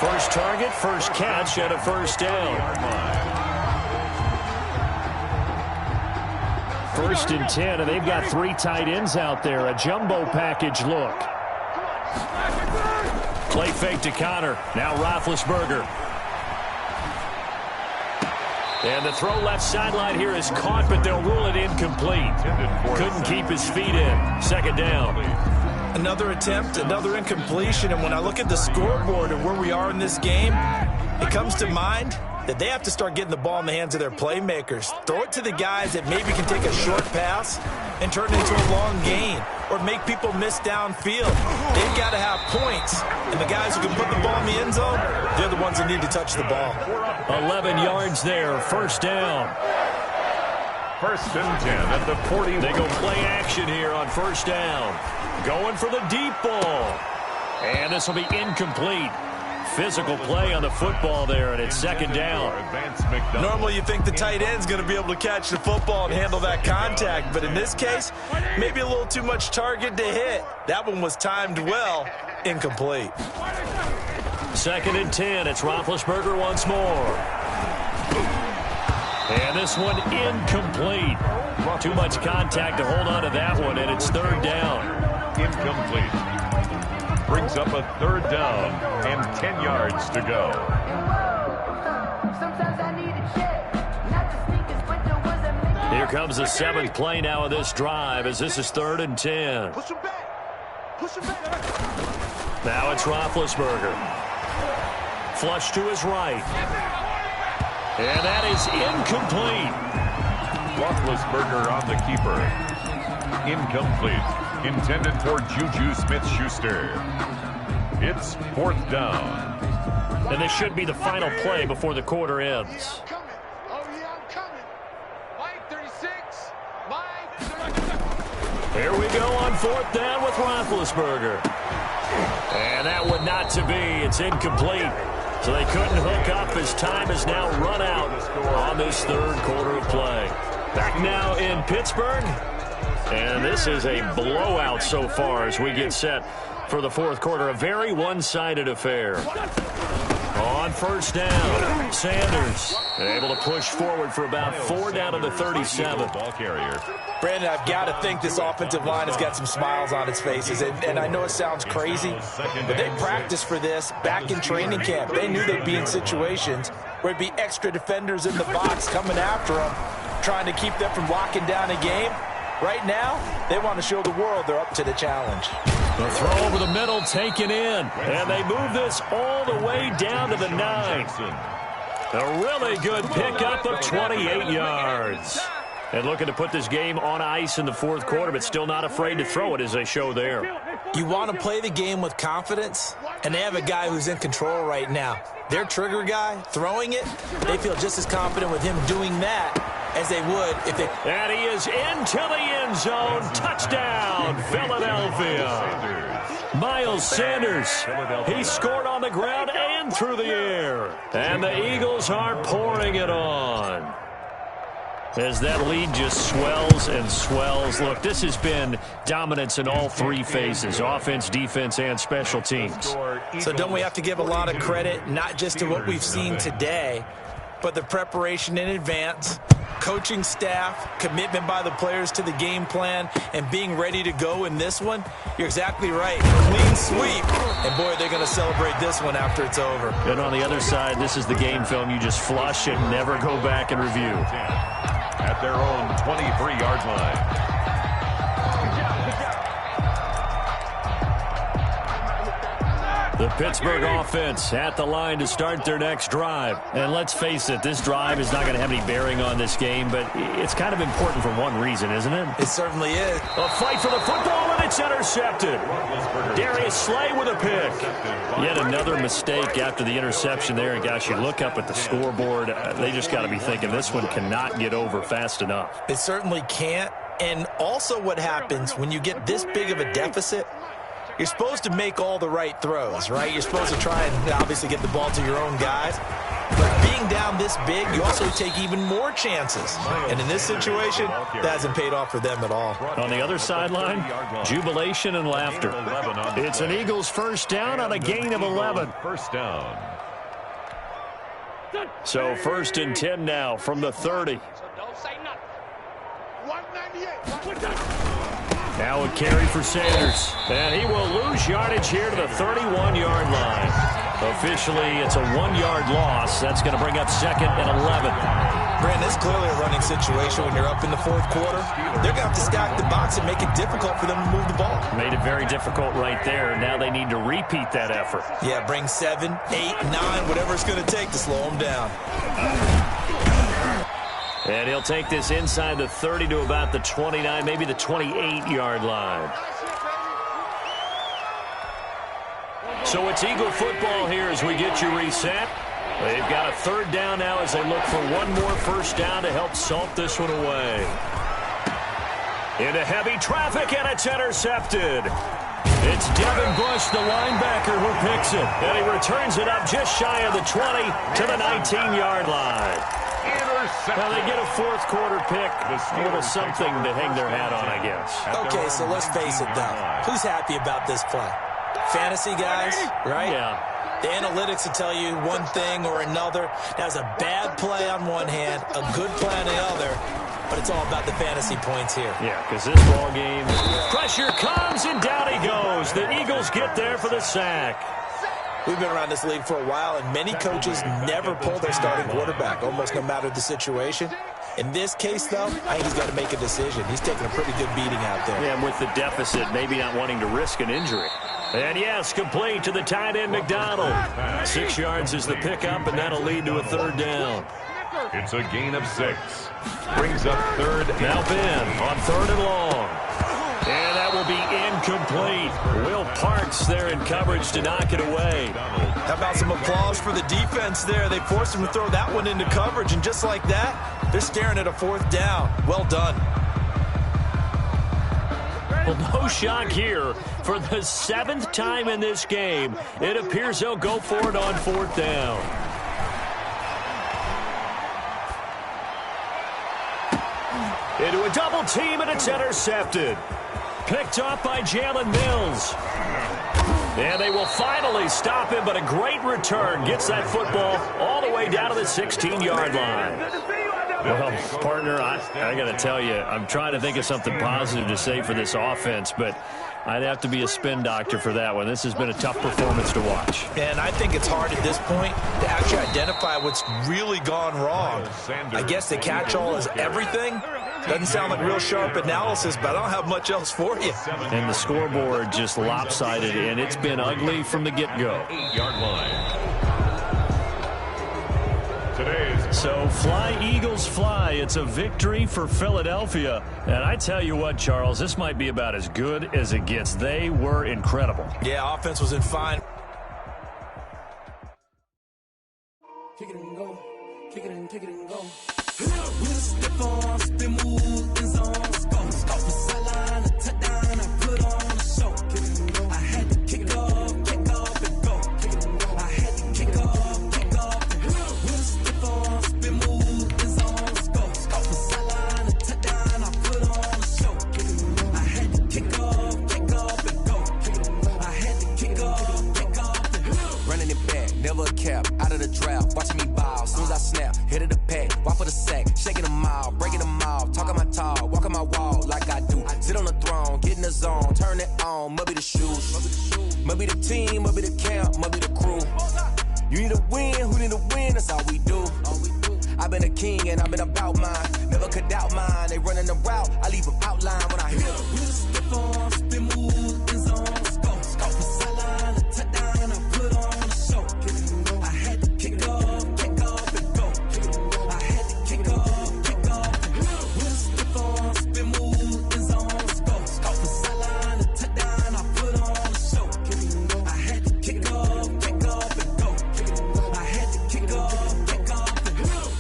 First target, first catch at a first down. 1st and 10, and they've got 3 tight ends out there. A jumbo package look. Play fake to Connor. Now Roethlisberger. And the throw left sideline here is caught, but they'll rule it incomplete. Couldn't keep his feet in. 2nd down. Another attempt, another incompletion, and when I look at the scoreboard and where we are in this game, it comes to mind that they have to start getting the ball in the hands of their playmakers. Throw it to the guys that maybe can take a short pass and turn it into a long gain or make people miss downfield. They've got to have points, and the guys who can put the ball in the end zone, they're the ones that need to touch the ball. 11 yards there, 1st down. 1st and 10 at the 40. They go play action here on 1st down. Going for the deep ball. And this will be incomplete. Physical play on the football there, and it's 2nd down. Normally you think the tight end's going to be able to catch the football and handle that contact, but in this case, maybe a little too much target to hit. That one was timed well, incomplete. 2nd and 10, it's Roethlisberger once more. And this one incomplete. Too much contact to hold on to that one, and it's 3rd down. Incomplete. Brings up a 3rd down and 10 yards to go. Here comes the 7th play now of this drive as this is 3rd and 10. Now it's Roethlisberger. Flush to his right. And that is incomplete. Roethlisberger on the keeper. Incomplete. Intended for Juju Smith-Schuster. It's 4th down. And this should be the final play before the quarter ends. Here we go on 4th down with Roethlisberger. And that one not to be. It's incomplete. So they couldn't hook up as time has now run out on this 3rd quarter of play. Back now in Pittsburgh. And this is a blowout so far as we get set for the 4th quarter. A very one-sided affair. On first down, Sanders able to push forward for about 4 down to the 37. Ball carrier. Brandon, I've got to think this offensive line has got some smiles on its faces. And I know it sounds crazy, but they practiced for this back in training camp. They knew they'd be in situations where it'd be extra defenders in the box coming after them, trying to keep them from locking down a game. Right now, they want to show the world they're up to the challenge. The throw over the middle taken in, and they move this all the way down to the 9. A really good pickup of 28 yards. And looking to put this game on ice in the fourth quarter, but still not afraid to throw it as they show there. You want to play the game with confidence, and they have a guy who's in control right now. Their trigger guy, throwing it, they feel just as confident with him doing that as they would if they... And he is into the end zone. Touchdown, Philadelphia. Miles Sanders, he scored on the ground and through the air. And the Eagles are pouring it on. As that lead just swells and swells. Look, this has been dominance in all three phases, offense, defense, and special teams. So don't we have to give a lot of credit, not just to what we've seen today, but the preparation in advance, coaching staff, commitment by the players to the game plan, and being ready to go in this one? You're exactly right. Clean sweep. And, boy, they're going to celebrate this one after it's over. And on the other side, this is the game film you just flush and never go back and review. At their own 23-yard line. The Pittsburgh offense at the line to start their next drive. And let's face it, this drive is not going to have any bearing on this game, but it's kind of important for one reason, isn't it? It certainly is. A fight for the football, and it's intercepted. Darius Slay with a pick. Yet another mistake after the interception there. And, gosh, you look up at the scoreboard, they just got to be thinking this one cannot get over fast enough. It certainly can't. And also what happens when you get this big of a deficit, you're supposed to make all the right throws, right? You're supposed to try and obviously get the ball to your own guys. But being down this big, you also take even more chances. And in this situation, that hasn't paid off for them at all. On the other sideline, jubilation and laughter. It's an Eagles first down on a gain of 11. First down. So 1st and 10 now from the 30. Now a carry for Sanders. And he will lose yardage here to the 31-yard line. Officially, it's a 1-yard loss. That's going to bring up 2nd and 11. Brandon, it's clearly a running situation when you're up in the fourth quarter. They're going to have to stack the box and make it difficult for them to move the ball. Made it very difficult right there. Now they need to repeat that effort. Yeah, bring 7, 8, 9, whatever it's going to take to slow them down. And he'll take this inside the 30 to about the 29, maybe the 28-yard line. So it's Eagle football here as we get you reset. They've got a 3rd down now as they look for one more first down to help salt this one away. Into heavy traffic, and it's intercepted. It's Devin Bush, the linebacker, who picks it. And he returns it up just shy of the 20 to the 19-yard line. Now they get a fourth quarter pick, a little something to hang their hat on, I guess. Okay, so let's face it, though. Who's happy about this play? Fantasy guys, right? Yeah. The analytics will tell you one thing or another. That's a bad play on one hand, a good play on the other, but it's all about the fantasy points here. Yeah, because this ball game, pressure comes and down he goes. The Eagles get there for the sack. We've been around this league for a while, and many coaches never pull their starting quarterback, almost no matter the situation. In this case, though, I think he's got to make a decision. He's taking a pretty good beating out there. Yeah, and with the deficit, maybe not wanting to risk an injury. And yes, complete to the tight end, McDonald. 6 yards is the pickup, and that'll lead to a 3rd down. It's a gain of 6. Brings up 3rd. Now Ben on 3rd and long. And that will be incomplete. Will Parks there in coverage to knock it away. How about some applause for the defense there? They forced him to throw that one into coverage, and just like that, they're staring at a 4th down. Well done. Well, no shock here. For the 7th time in this game, it appears they'll go for it on 4th down. Into a double team, and it's intercepted. Picked off by Jalen Mills. And they will finally stop him, but a great return gets that football all the way down to the 16-yard line. Well, partner, I got to tell you, I'm trying to think of something positive to say for this offense, but I'd have to be a spin doctor for that one. This has been a tough performance to watch. And I think it's hard at this point to actually identify what's really gone wrong. I guess the catch-all is everything. Doesn't sound like real sharp analysis, but I don't have much else for you. And the scoreboard just lopsided, and it's been ugly from the get-go. 8-yard line. So fly, Eagles, fly. It's a victory for Philadelphia. And I tell you what, Charles, this might be about as good as it gets. They were incredible. Yeah, offense was in fine. Kick it and go. Kick it and go. With a stiff arm, spin move, in zone, scope. Scope the sideline, a touchdown, I put on a show. Kick it and go. I had to kick off and go. Kick it and go. I had to kick off and go. With a stiff arm, spin move, in zone, scope. Scope the sideline, a touchdown, I put on a show. Kick it and go. I had to kick off and go. Kick it and go. I had to kick off and go. Running it back, never a cap, out of the draft, watching me ball. Soon as I snap, hit of the pack, walk for the sack, shaking them out, breaking them out, talking my talk, walking my wall like I do. Sit on the throne, get in the zone, turn it on, must be the shoes, must be the team, must be the camp, must be the crew. You need a win, who need a win, that's all we do. I've been a king and I've been about mine, never could doubt mine. They running the route, I leave them outline when I hit them. Stiff on, spin move, in zone, scope the sideline, a touchdown, I put on a show. I had to kick off and go. I had to kick off. With a stiff on, spin move, in zone, scope the sideline, a touchdown, I put on a show. I had to kick off and go. I had to kick off and go.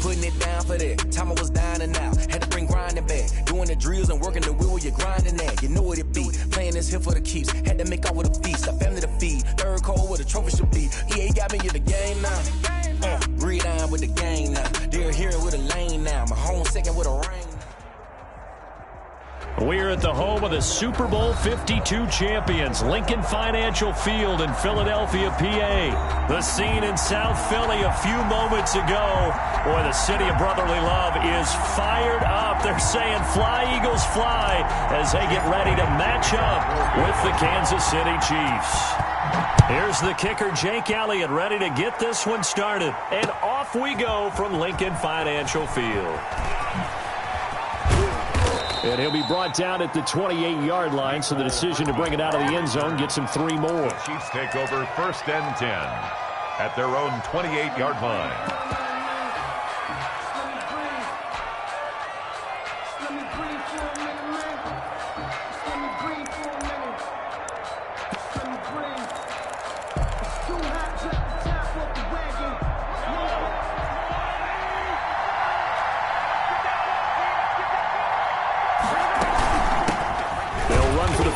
Putting it down for that. Time I was down and out. Had to bring grinding back. Doing the drills and working the wheel where you're grinding at. You know what it be. Playing this here for the keeps. Had to make out with a feast. A family to feed. Third cold where the trophy should be. EA got me in the game now. Breathe on with the game now. They're here with a lane now. My home second with a ring. We're at the home of the Super Bowl 52 champions, Lincoln Financial Field in Philadelphia, PA. The scene in South Philly a few moments ago. Boy, the city of brotherly love is fired up. They're saying fly, Eagles, fly, as they get ready to match up with the Kansas City Chiefs. Here's the kicker, Jake Elliott, ready to get this one started. And off we go from Lincoln Financial Field. And he'll be brought down at the 28-yard line, so the decision to bring it out of the end zone gets him 3 more. The Chiefs take over 1st and 10 at their own 28-yard line.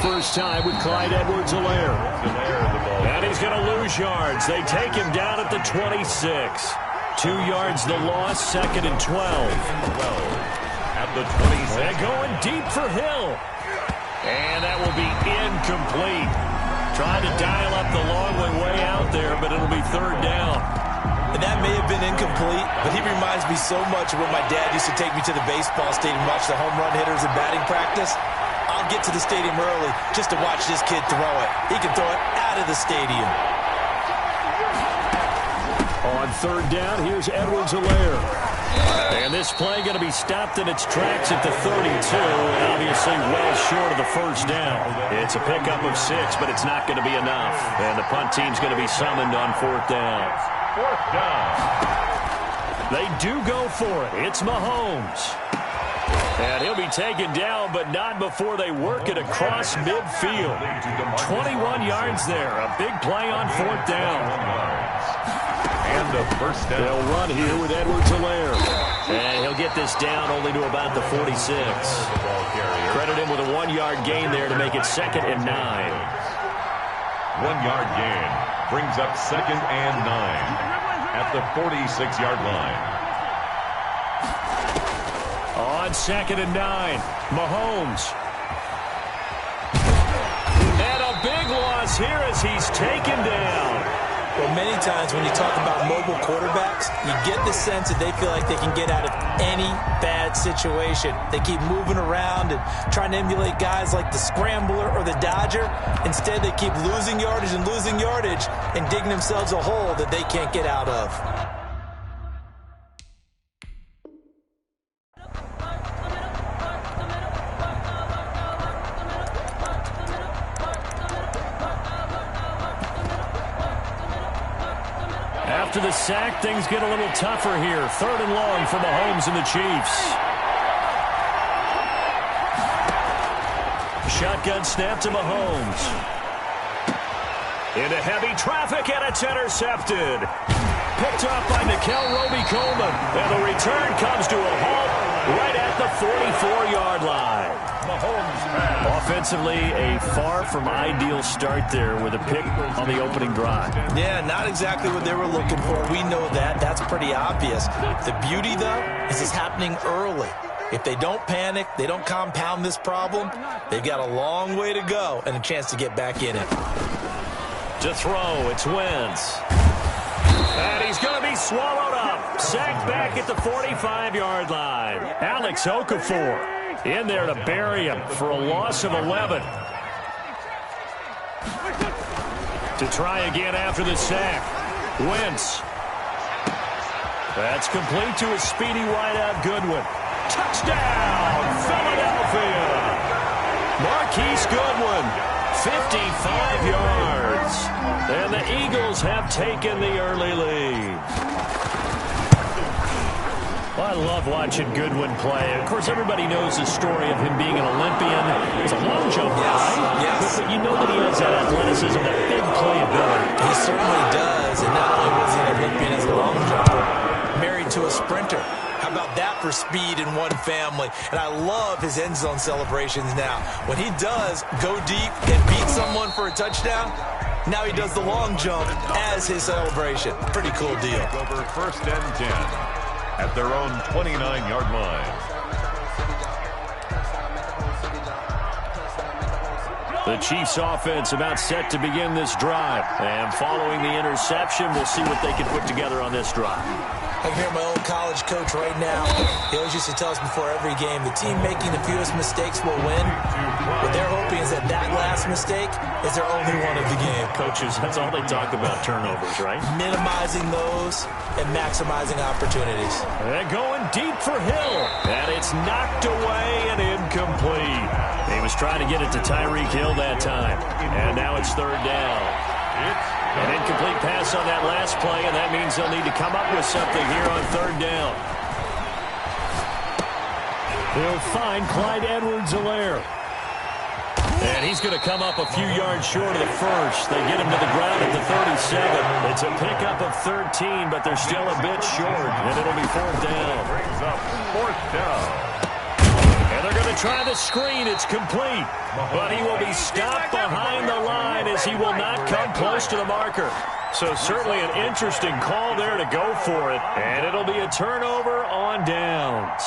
First time with Clyde Edwards-Helaire. And he's going to lose yards. They take him down at the 26. 2 yards the loss, 2nd and 12. At the 26. They're going deep for Hill. And that will be incomplete. Trying to dial up the long way out there, but it'll be 3rd down. And that may have been incomplete, but he reminds me so much of when my dad used to take me to the baseball stadium and watch the home run hitters in batting practice. I'll get to the stadium early just to watch this kid throw it. He can throw it out of the stadium. On 3rd down, here's Edwards-Helaire. And this play going to be stopped in its tracks at the 32, and obviously well short of the 1st down. It's a pickup of 6, but it's not going to be enough. And the punt team's going to be summoned on 4th down. 4th down. They do go for it. It's Mahomes. And he'll be taken down, but not before they work it across midfield. 21 yards there. A big play on 4th down. And the 1st down. They'll run here with Edwards-Helaire. And he'll get this down only to about the 46. Credit him with a 1-yard gain there to make it 2nd and 9. 1-yard gain brings up 2nd and 9 at the 46-yard line. On 2nd and 9, Mahomes. And a big loss falls here as he's taken down. Well, many times when you talk about mobile quarterbacks, you get the sense that they feel like they can get out of any bad situation. They keep moving around and trying to emulate guys like the Scrambler or the Dodger. Instead, they keep losing yardage and digging themselves a hole that they can't get out of. After the sack, things get a little tougher here. 3rd and long for Mahomes and the Chiefs. Shotgun snap to Mahomes. Into heavy traffic, and it's intercepted. Picked off by Nickel Roby-Coleman. And the return comes to a halt right at the 44-yard line. Mahomes pass. Offensively, a far from ideal start there with a pick on the opening drive. Yeah, not exactly what they were looking for. We know that. That's pretty obvious. The beauty, though, is it's happening early. If they don't panic, they don't compound this problem, they've got a long way to go and a chance to get back in it. To throw, it's Wentz. And he's going to be swallowed up. Sacked back at the 45-yard line. Alex Okafor in there to bury him for a loss of 11. To try again after the sack. Wentz. That's complete to a speedy wideout Goodwin. Touchdown, Philadelphia. Marquise Goodwin, 55 yards. And the Eagles have taken the early lead. Well, I love watching Goodwin play. Of course, everybody knows the story of him being an Olympian. He's a long jumper, right? Yes. But you know that he has that athleticism, that big playability. He certainly does. And not only was he an Olympian as a long jumper, married to a sprinter. How about that for speed in one family? And I love his end zone celebrations now. When he does go deep and beat someone for a touchdown, now he does the long jump as his celebration. Pretty cool deal. Over 1st and 10 at their own 29-yard line. The Chiefs offense about set to begin this drive. And following the interception, we'll see what they can put together on this drive. I can hear my old college coach right now. He always used to tell us before every game, the team making the fewest mistakes will win. What they're hoping is that that last mistake is their only one of the game. Coaches, that's all they talk about, turnovers, right? Minimizing those and maximizing opportunities. And going deep for Hill. And it's knocked away and incomplete. He was trying to get it to Tyreek Hill that time. And now it's 3rd down. An incomplete pass on that last play, and that means they'll need to come up with something here on 3rd down. He'll find Clyde Edwards-Helaire. And he's going to come up a few yards short of the first. They get him to the ground at the 37. It's a pickup of 13, but they're still a bit short, and it'll be 4th down. Brings up 4th down. And they're going to try the screen. It's complete. But he will be stopped behind the line as he will not come close to the marker. So certainly an interesting call there to go for it. And it'll be a turnover on downs.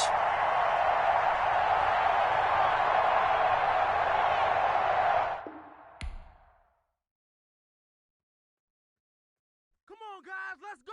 Come on, guys, let's go.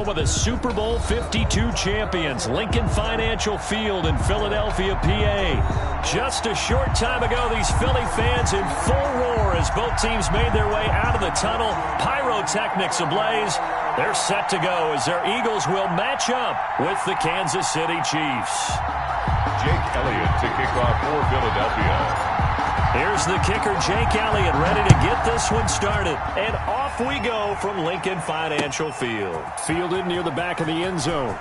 of the Super Bowl 52 champions, Lincoln Financial Field in Philadelphia, PA. Just a short time ago, these Philly fans in full roar as both teams made their way out of the tunnel. Pyrotechnics ablaze. They're set to go as their Eagles will match up with the Kansas City Chiefs. Jake Elliott to kick off for Philadelphia. Here's the kicker, Jake Elliott, ready to get this one started. And off we go from Lincoln Financial Field. Fielded near the back of the end zone.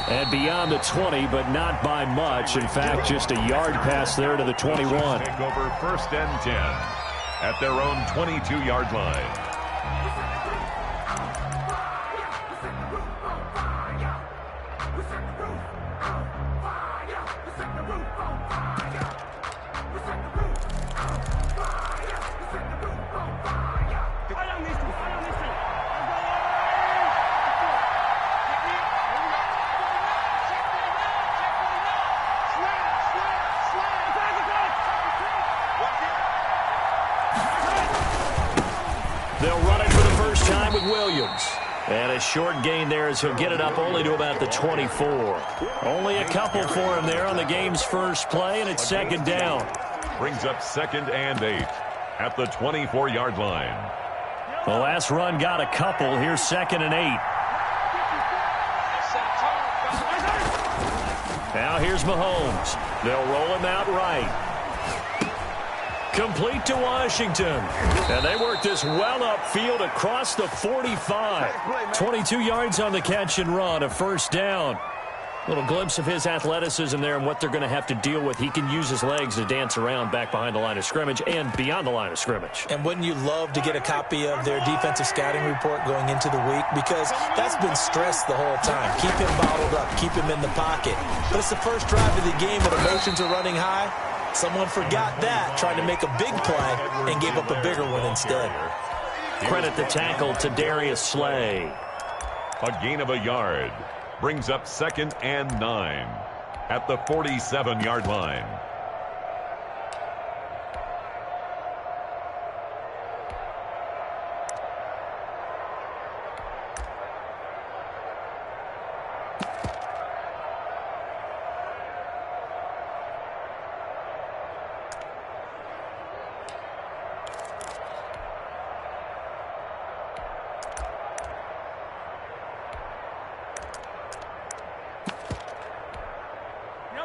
And beyond the 20, but not by much. In fact, just a yard pass there to the 21. Take over 1st and 10 at their own 22-yard line. They'll run it for the first time with Williams. And a short gain there as he'll get it up only to about the 24. Only a couple for him there on the game's first play, and it's 2nd down. Brings up 2nd and 8 at the 24-yard line. The last run got a couple. Here's 2nd and 8. Now here's Mahomes. They'll roll him out right. Complete to Washington. And they work this well upfield across the 45. 22 yards on the catch and run, a 1st down. Little glimpse of his athleticism there and what they're going to have to deal with. He can use his legs to dance around back behind the line of scrimmage and beyond the line of scrimmage. And wouldn't you love to get a copy of their defensive scouting report going into the week? Because that's been stressed the whole time. Keep him bottled up. Keep him in the pocket. But it's the first drive of the game and emotions are running high. Someone forgot that, trying to make a big play, and gave up a bigger one instead. Credit the tackle to Darius Slay. A gain of a yard. Brings up 2nd and 9 at the 47-yard line.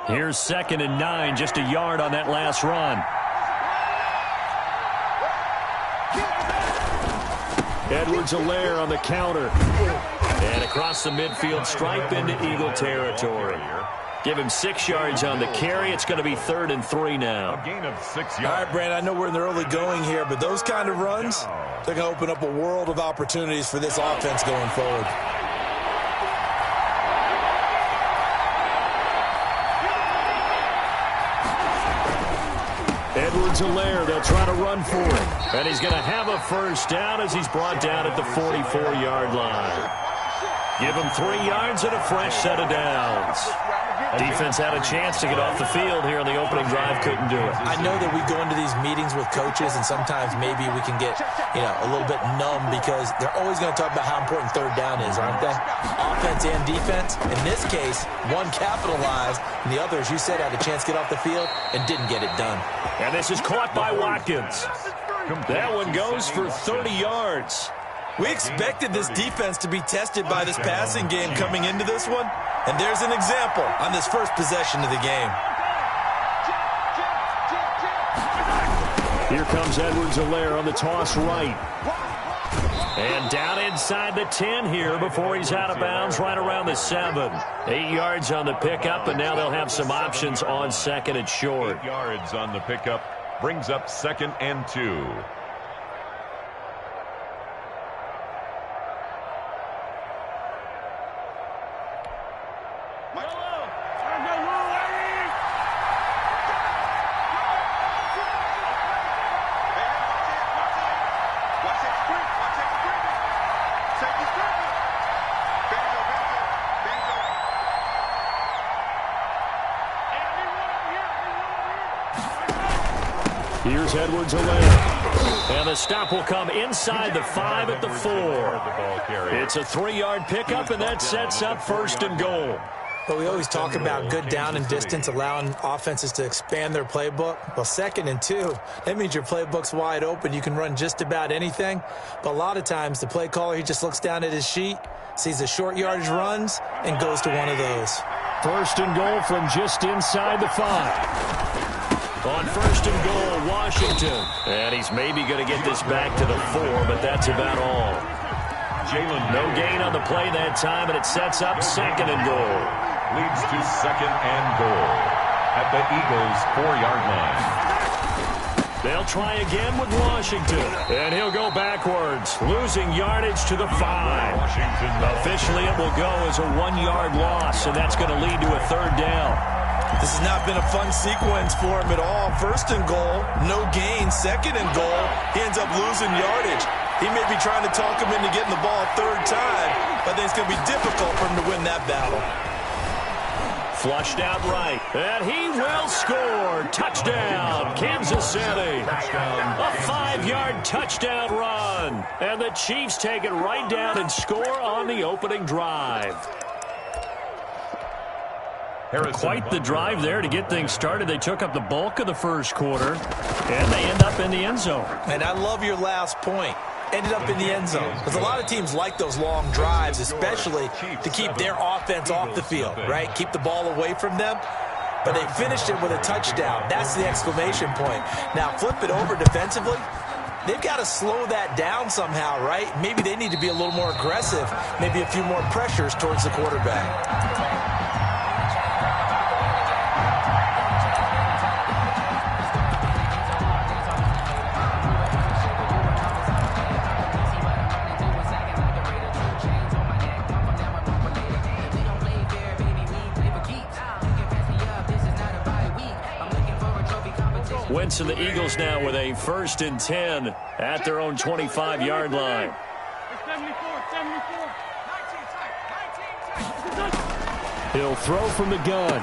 Here's 2nd and 9, just a yard on that last run. Edwards-Helaire on the counter. And across the midfield stripe into Eagle territory. Give him 6 yards on the carry. It's going to be 3rd and 3 now. A gain of 6 yards. All right, Brandon, I know we're in the early going here, but those kind of runs, they're going to open up a world of opportunities for this offense going forward. Edwards-Helaire, they'll try to run for it. And he's going to have a 1st down as he's brought down at the 44-yard line. Give him 3 yards and a fresh set of downs. Defense had a chance to get off the field here on the opening drive, couldn't do it. I know that we go into these meetings with coaches, and sometimes maybe we can get, a little bit numb because they're always going to talk about how important 3rd down is, aren't they? Offense and defense. In this case, one capitalized, and the other, as you said, had a chance to get off the field and didn't get it done. And this is caught by Watkins. That one goes for 30 yards. We expected this defense to be tested by this passing game coming into this one, and there's an example on this first possession of the game. Here comes Edwards-Helaire on the toss right. And down inside the 10 here before he's out of bounds right around the 7. 8 yards on the pickup, and now they'll have some options on 2nd and short. 8 yards on the pickup. Brings up 2nd and 2. Here's Edwards-Helaire. And the stop will come inside the 5 at the 4. It's a 3-yard pickup, and that sets up 1st and goal. But we always talk about good down and distance, allowing offenses to expand their playbook. Well, 2nd and 2, that means your playbook's wide open. You can run just about anything. But a lot of times, the play caller, he just looks down at his sheet, sees the short yardage runs, and goes to one of those. 1st and goal from just inside the 5. On 1st and goal, Washington. And he's maybe going to get this back to the 4, but that's about all. No gain on the play that time, and it sets up 2nd and goal. Leads to 2nd and goal at the Eagles' 4-yard line. They'll try again with Washington, and he'll go backwards, losing yardage to the 5. Officially, it will go as a 1-yard loss, and that's going to lead to a 3rd down. This has not been a fun sequence for him at all. 1st and goal, no gain. 2nd and goal, he ends up losing yardage. He may be trying to talk him into getting the ball a 3rd time, but I think it's going to be difficult for him to win that battle. Flushed out right, and he will score. Touchdown, Kansas City. A 5-yard touchdown run. And the Chiefs take it right down and score on the opening drive. Quite the drive there to get things started. They took up the bulk of the 1st quarter, and they end up in the end zone. And I love your last point. Ended up in the end zone. Because a lot of teams like those long drives, especially to keep their offense off the field, right? Keep the ball away from them. But they finished it with a touchdown. That's the exclamation point. Now, flip it over defensively. They've got to slow that down somehow, right? Maybe they need to be a little more aggressive. Maybe a few more pressures towards the quarterback. Wentz and the Eagles now with a 1st and 10 at their own 25-yard line. He'll throw from the gun.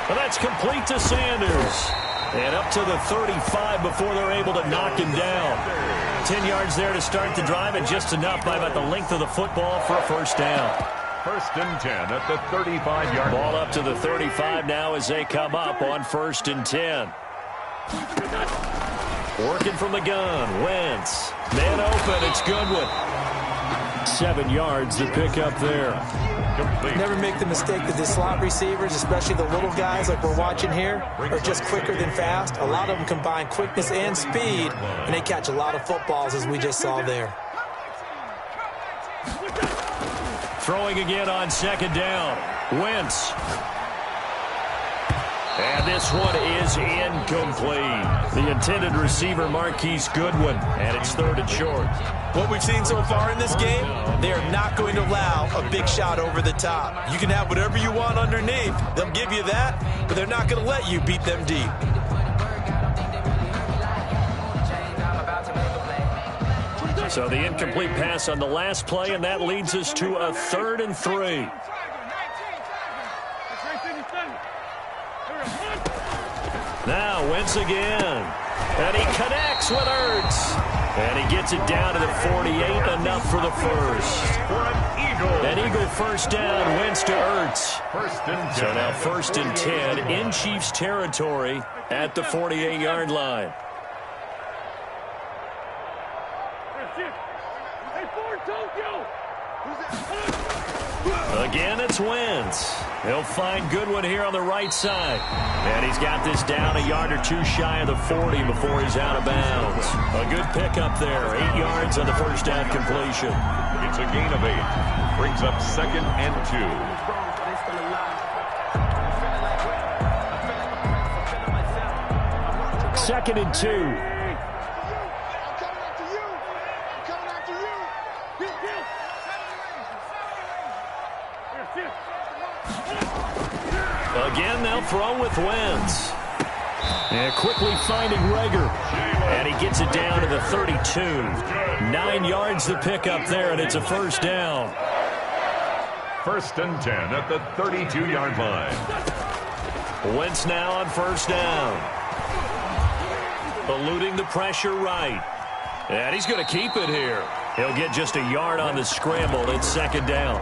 Well, that's complete to Sanders. And up to the 35 before they're able to knock him down. 10 yards there to start the drive, and just enough by about the length of the football for a 1st down. 1st and 10 at the 35-yard line. Ball up to the 35 now as they come up on 1st and 10. Working from the gun, Wentz. Man open, it's Goodwin. 7 yards to pick up there. Never make the mistake that the slot receivers, especially the little guys like we're watching here, are just quicker than fast. A lot of them combine quickness and speed, and they catch a lot of footballs, as we just saw there. Throwing again on 2nd down. Wentz. And this one is incomplete. The intended receiver, Marquise Goodwin, and it's 3rd and short. What we've seen so far in this game, they are not going to allow a big shot over the top. You can have whatever you want underneath. They'll give you that, but they're not going to let you beat them deep. So the incomplete pass on the last play, and that leads us to a 3rd and 3. Now Wentz again, and he connects with Ertz, and he gets it down to the 48, enough for the 1st. An Eagle 1st down, Wentz to Ertz. So now 1st and 10 in Chiefs territory at the 48-yard line. Again, it's Wentz. He'll find Goodwin here on the right side. And he's got this down a yard or two shy of the 40 before he's out of bounds. A good pickup there. 8 yards on the 1st down completion. It's a gain of 8. Brings up 2nd and 2. 2nd and 2. Again, they'll throw with Wentz. And quickly finding Regs. And he gets it down to the 32. 9 yards to pick up there, and it's a 1st down. 1st and 10 at the 32-yard line. Wentz now on 1st down. eluding the pressure right. And he's going to keep it here. He'll get just a yard on the scramble. It's second down.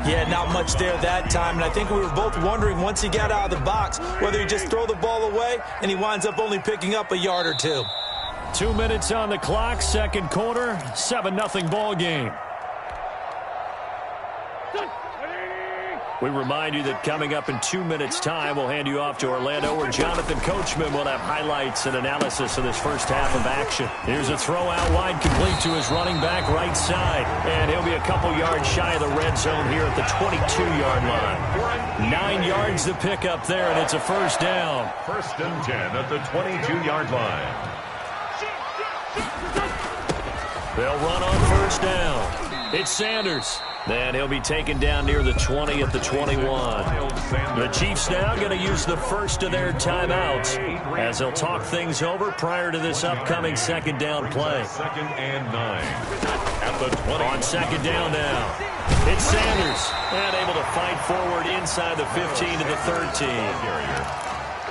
Yeah, not much there that time. And I think we were both wondering once he got out of the box whether he just throw the ball away and he winds up only picking up a yard or two. 2 minutes on the clock, second quarter, 7-0 ball game. We remind you that coming up in 2 minutes' time, we'll hand you off to Orlando, where Jonathan Coachman will have highlights and analysis of this first half of action. Here's a throw out wide, complete to his running back right side. And he'll be a couple yards shy of the red zone here at the 22-yard line. 9 yards to pick up there, and it's a first down. First and 10 at the 22-yard line. They'll run on first down. It's Sanders. Then he'll be taken down near the 20 at the 21. The Chiefs now going to use the first of their timeouts as they'll talk things over prior to this upcoming second down play. Second and 9 at the 20. On second down now, it's Sanders. And able to fight forward inside the 15 to the 13.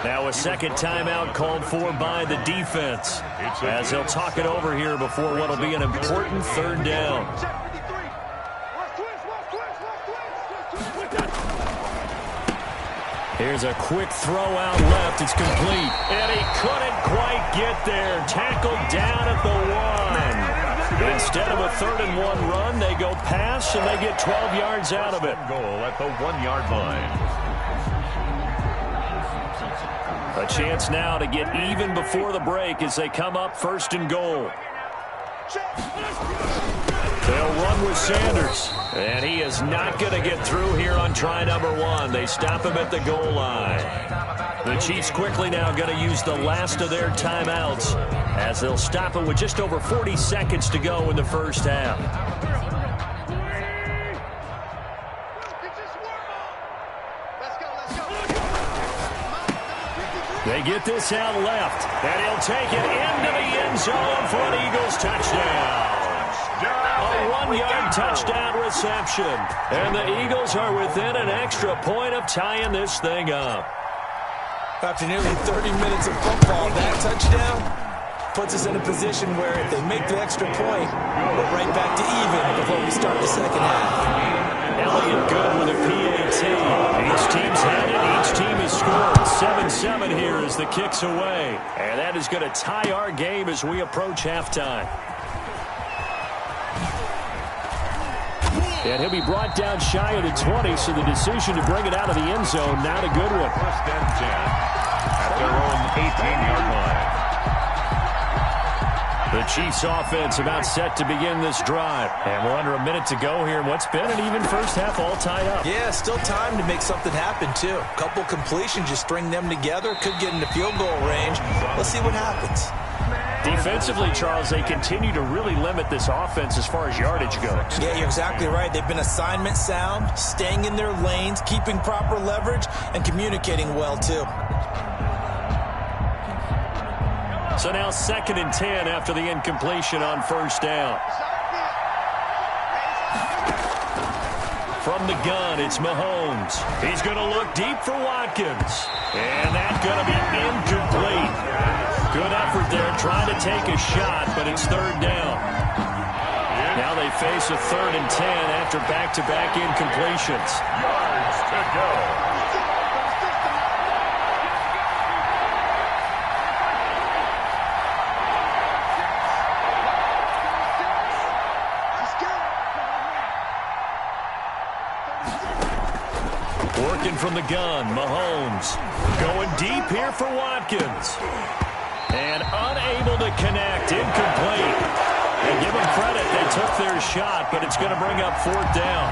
Now a second timeout called for by the defense as they'll talk it over here before what will be an important third down. Here's a quick throw out left. It's complete. And he couldn't quite get there. Tackled down at the 1. Instead of a 3rd-and-1 run, they go pass, and they get 12 yards out of it. Goal at the 1-yard line. A chance now to get even before the break as they come up 1st and goal. They'll run with Sanders, and he is not going to get through here on try number 1. They stop him at the goal line. The Chiefs quickly now going to use the last of their timeouts as they'll stop him with just over 40 seconds to go in the first half. They get this out left, and he'll take it into the end zone for an Eagles touchdown. A 1-yard touchdown reception. And the Eagles are within an extra point of tying this thing up. After nearly 30 minutes of football, that touchdown puts us in a position where if they make the extra point, we're right back to even before we start the second half. Elliott good with a PAT. Each team's had it. Each team has scored. 7-7 here as the kick's away. And that is going to tie our game as we approach halftime. And he'll be brought down shy of the 20, so the decision to bring it out of the end zone, not a good one. First and 10 at their own 18-yard line. The Chiefs offense about set to begin this drive. And we're under a minute to go here in what's been an even first half all tied up. Yeah, still time to make something happen, too. A couple completions, just string them together. Could get into field goal range. Let's see what happens. Defensively, Charles, they continue to really limit this offense as far as yardage goes. Yeah, you're exactly right. They've been assignment sound, staying in their lanes, keeping proper leverage, and communicating well, too. So now 2nd and 10 after the incompletion on first down. From the gun, it's Mahomes. He's going to look deep for Watkins. And that's going to be incomplete. Good effort there trying to take a shot, but it's 3rd down. Now they face a 3rd and 10 after back-to-back incompletions. Yards to go. Working from the gun, Mahomes. Going deep here for Watkins. And unable to connect, incomplete. And give them credit, they took their shot, but it's going to bring up 4th down.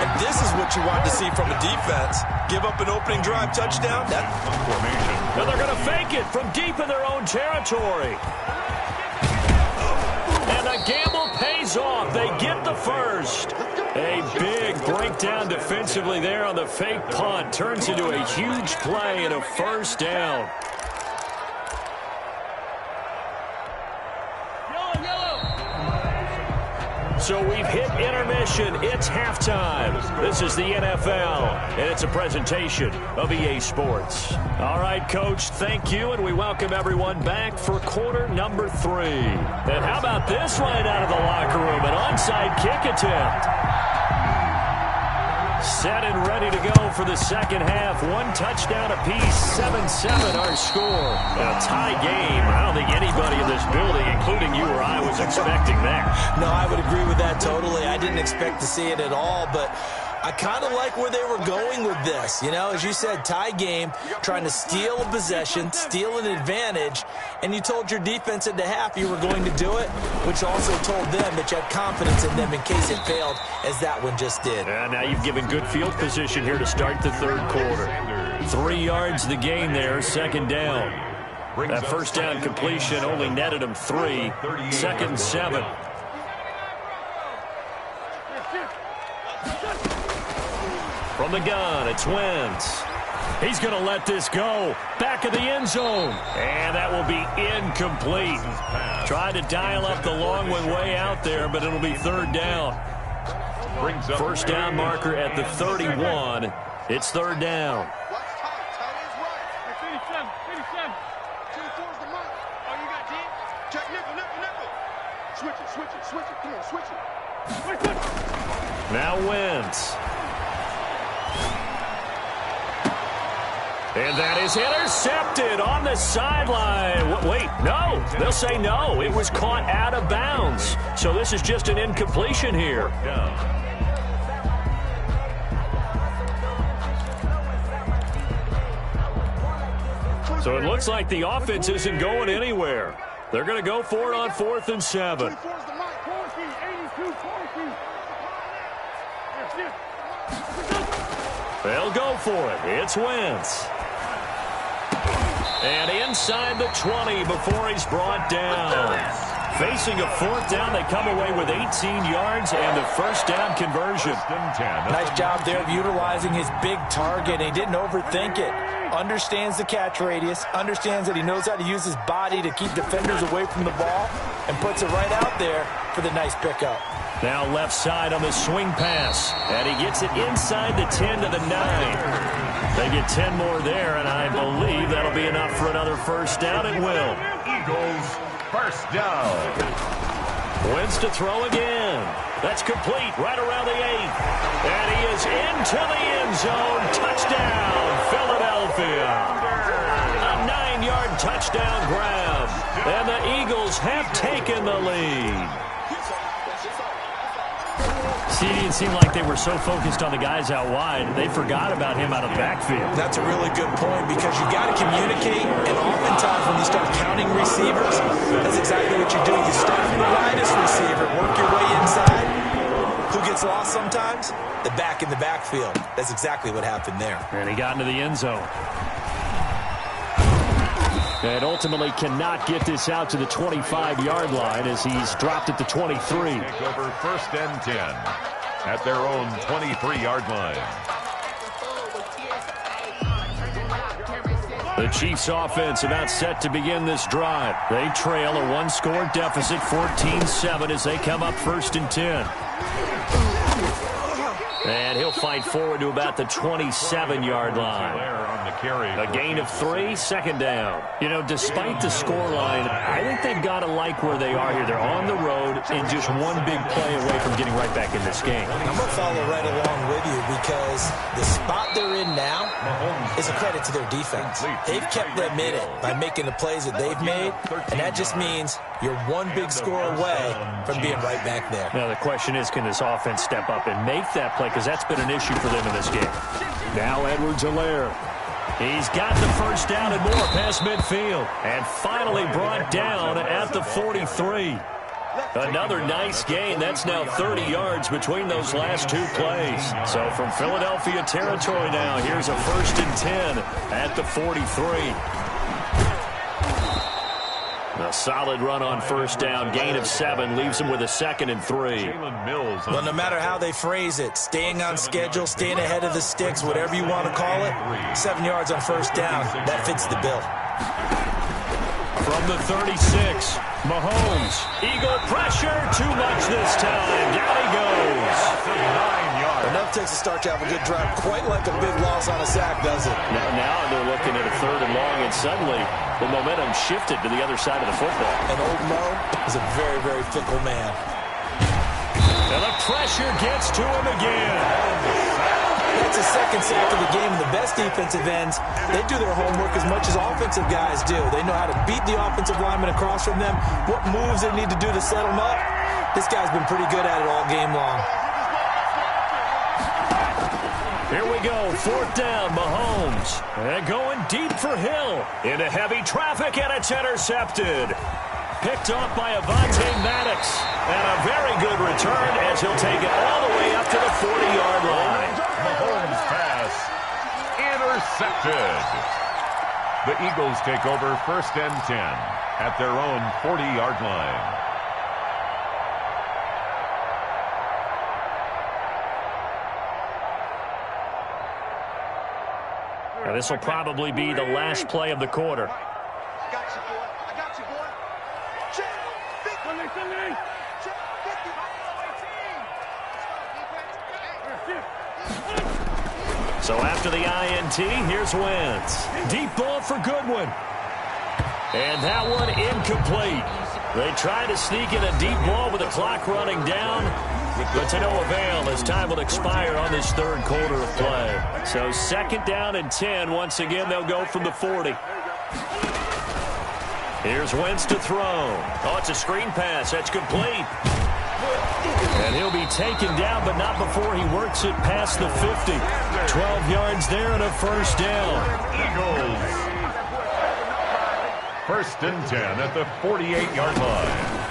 And this is what you want to see from a defense. Give up an opening drive touchdown. That's Formation. And they're going to fake it from deep in their own territory. And the gamble pays off. They get the first. A big breakdown defensively there on the fake punt. Turns into a huge play and a 1st down. So we've hit intermission. It's halftime. This is the NFL, and it's a presentation of EA Sports. All right, Coach, thank you, and we welcome everyone back for quarter number 3. And how about this right out of the locker room? An onside kick attempt. Set and ready to go for the second half. 1 touchdown apiece, 7-7 our score. A tie game. I don't think anybody in this building, including you or I, was expecting that. No, I would agree with that totally. I didn't expect to see it at all, but I kind of like where they were going with this. You know, as you said, tie game, trying to steal a possession, steal an advantage, and you told your defense at the half you were going to do it, which also told them that you had confidence in them in case it failed, as that one just did. And now you've given good field position here to start the third quarter. 3 yards the gain there, second down. That first down completion only netted him 3. Second and 7. From the gun, it's Wentz. He's going to let this go. Back of the end zone. And that will be incomplete. Tried to dial up the long one way out there, but it'll be third down. First down marker at the 31. It's third down. Now Wentz. And that is intercepted on the sideline. Wait, no. They'll say no. It was caught out of bounds. So this is just an incompletion here. So it looks like the offense isn't going anywhere. They're going to go for it on 4th and 7. They'll go for it. It's Wentz. And inside the 20 before he's brought down. Facing a 4th down, they come away with 18 yards and the first down conversion. Nice job there of utilizing his big target. He didn't overthink it. Understands the catch radius, understands that he knows how to use his body to keep defenders away from the ball, and puts it right out there for the nice pickup. Now left side on the swing pass, and he gets it inside the 10 to the 9. They get 10 more there, and I believe that'll be enough for another first down. It will. Eagles, first down. Wentz to throw again. That's complete right around the 8. And he is into the end zone. Touchdown, Philadelphia. A 9-yard touchdown grab. And the Eagles have taken the lead. See, it seemed like they were so focused on the guys out wide, they forgot about him out of the backfield. That's a really good point because you got to communicate, and oftentimes when you start counting receivers, that's exactly what you do. You start from the widest receiver, work your way inside. Who gets lost sometimes? The back in the backfield. That's exactly what happened there. And he got into the end zone. And ultimately cannot get this out to the 25-yard line as he's dropped at the 23. Take over first and 10 at their own 23-yard line. The Chiefs offense about set to begin this drive. They trail a 1-score deficit, 14-7 as they come up first and 10. And he'll fight forward to about the 27-yard line. A gain of 3, second down. You know, despite the scoreline, I think they've got to like where they are here. They're on the road and just one big play away from getting right back in this game. I'm going to follow right along with you because the spot they're in now is a credit to their defense. They've kept them in it by making the plays that they've made, and that just means you're one big score away from being right back there. Now, the question is, can this offense step up and make that play? Because that's been an issue for them in this game. Now Edwards-Helaire. He's got the first down and more past midfield. And finally brought down at the 43. Another nice gain. That's now 30 yards between those last 2 plays. So from Philadelphia territory now, here's a first and 10 at the 43. A solid run on first down. Gain of 7 leaves him with a second and 3. Well, no matter how they phrase it, staying on schedule, staying ahead of the sticks, whatever you want to call it, 7 yards on first down, that fits the bill. From the 36, Mahomes. Eagle pressure, too much this time. Down he goes. 9 yards. Enough takes a start to have a good drive. Quite like a big loss on a sack, does it? Now they're looking at a 3rd and long, and suddenly the momentum shifted to the other side of the football. And old Mo is a very, very fickle man. And the pressure gets to him again. That's a second sack of the game. And the best defensive ends, they do their homework as much as offensive guys do. They know how to beat the offensive lineman across from them, what moves they need to do to set them up. This guy's been pretty good at it all game long. Here we go, 4th down, Mahomes. And going deep for Hill. Into heavy traffic, and it's intercepted. Picked off by Avonte Maddox. And a very good return as he'll take it all the way up to the 40-yard line. Mahomes pass intercepted. The Eagles take over 1st and 10 at their own 40-yard line. Now, this will probably be the last play of the quarter. I got you, boy. I got you, boy. Check. Finley. Check. 50. So after the INT, here's Wentz. Deep ball for Goodwin. And that one incomplete. They try to sneak in a deep ball with the clock running down, but to no avail as time will expire on this 3rd quarter of play. So 2nd down and 10. Once again, they'll go from the 40. Here's Wentz to throw. Oh, it's a screen pass. That's complete. And he'll be taken down, but not before he works it past the 50. 12 yards there and a 1st down. Eagles. 1st and 10 at the 48-yard line.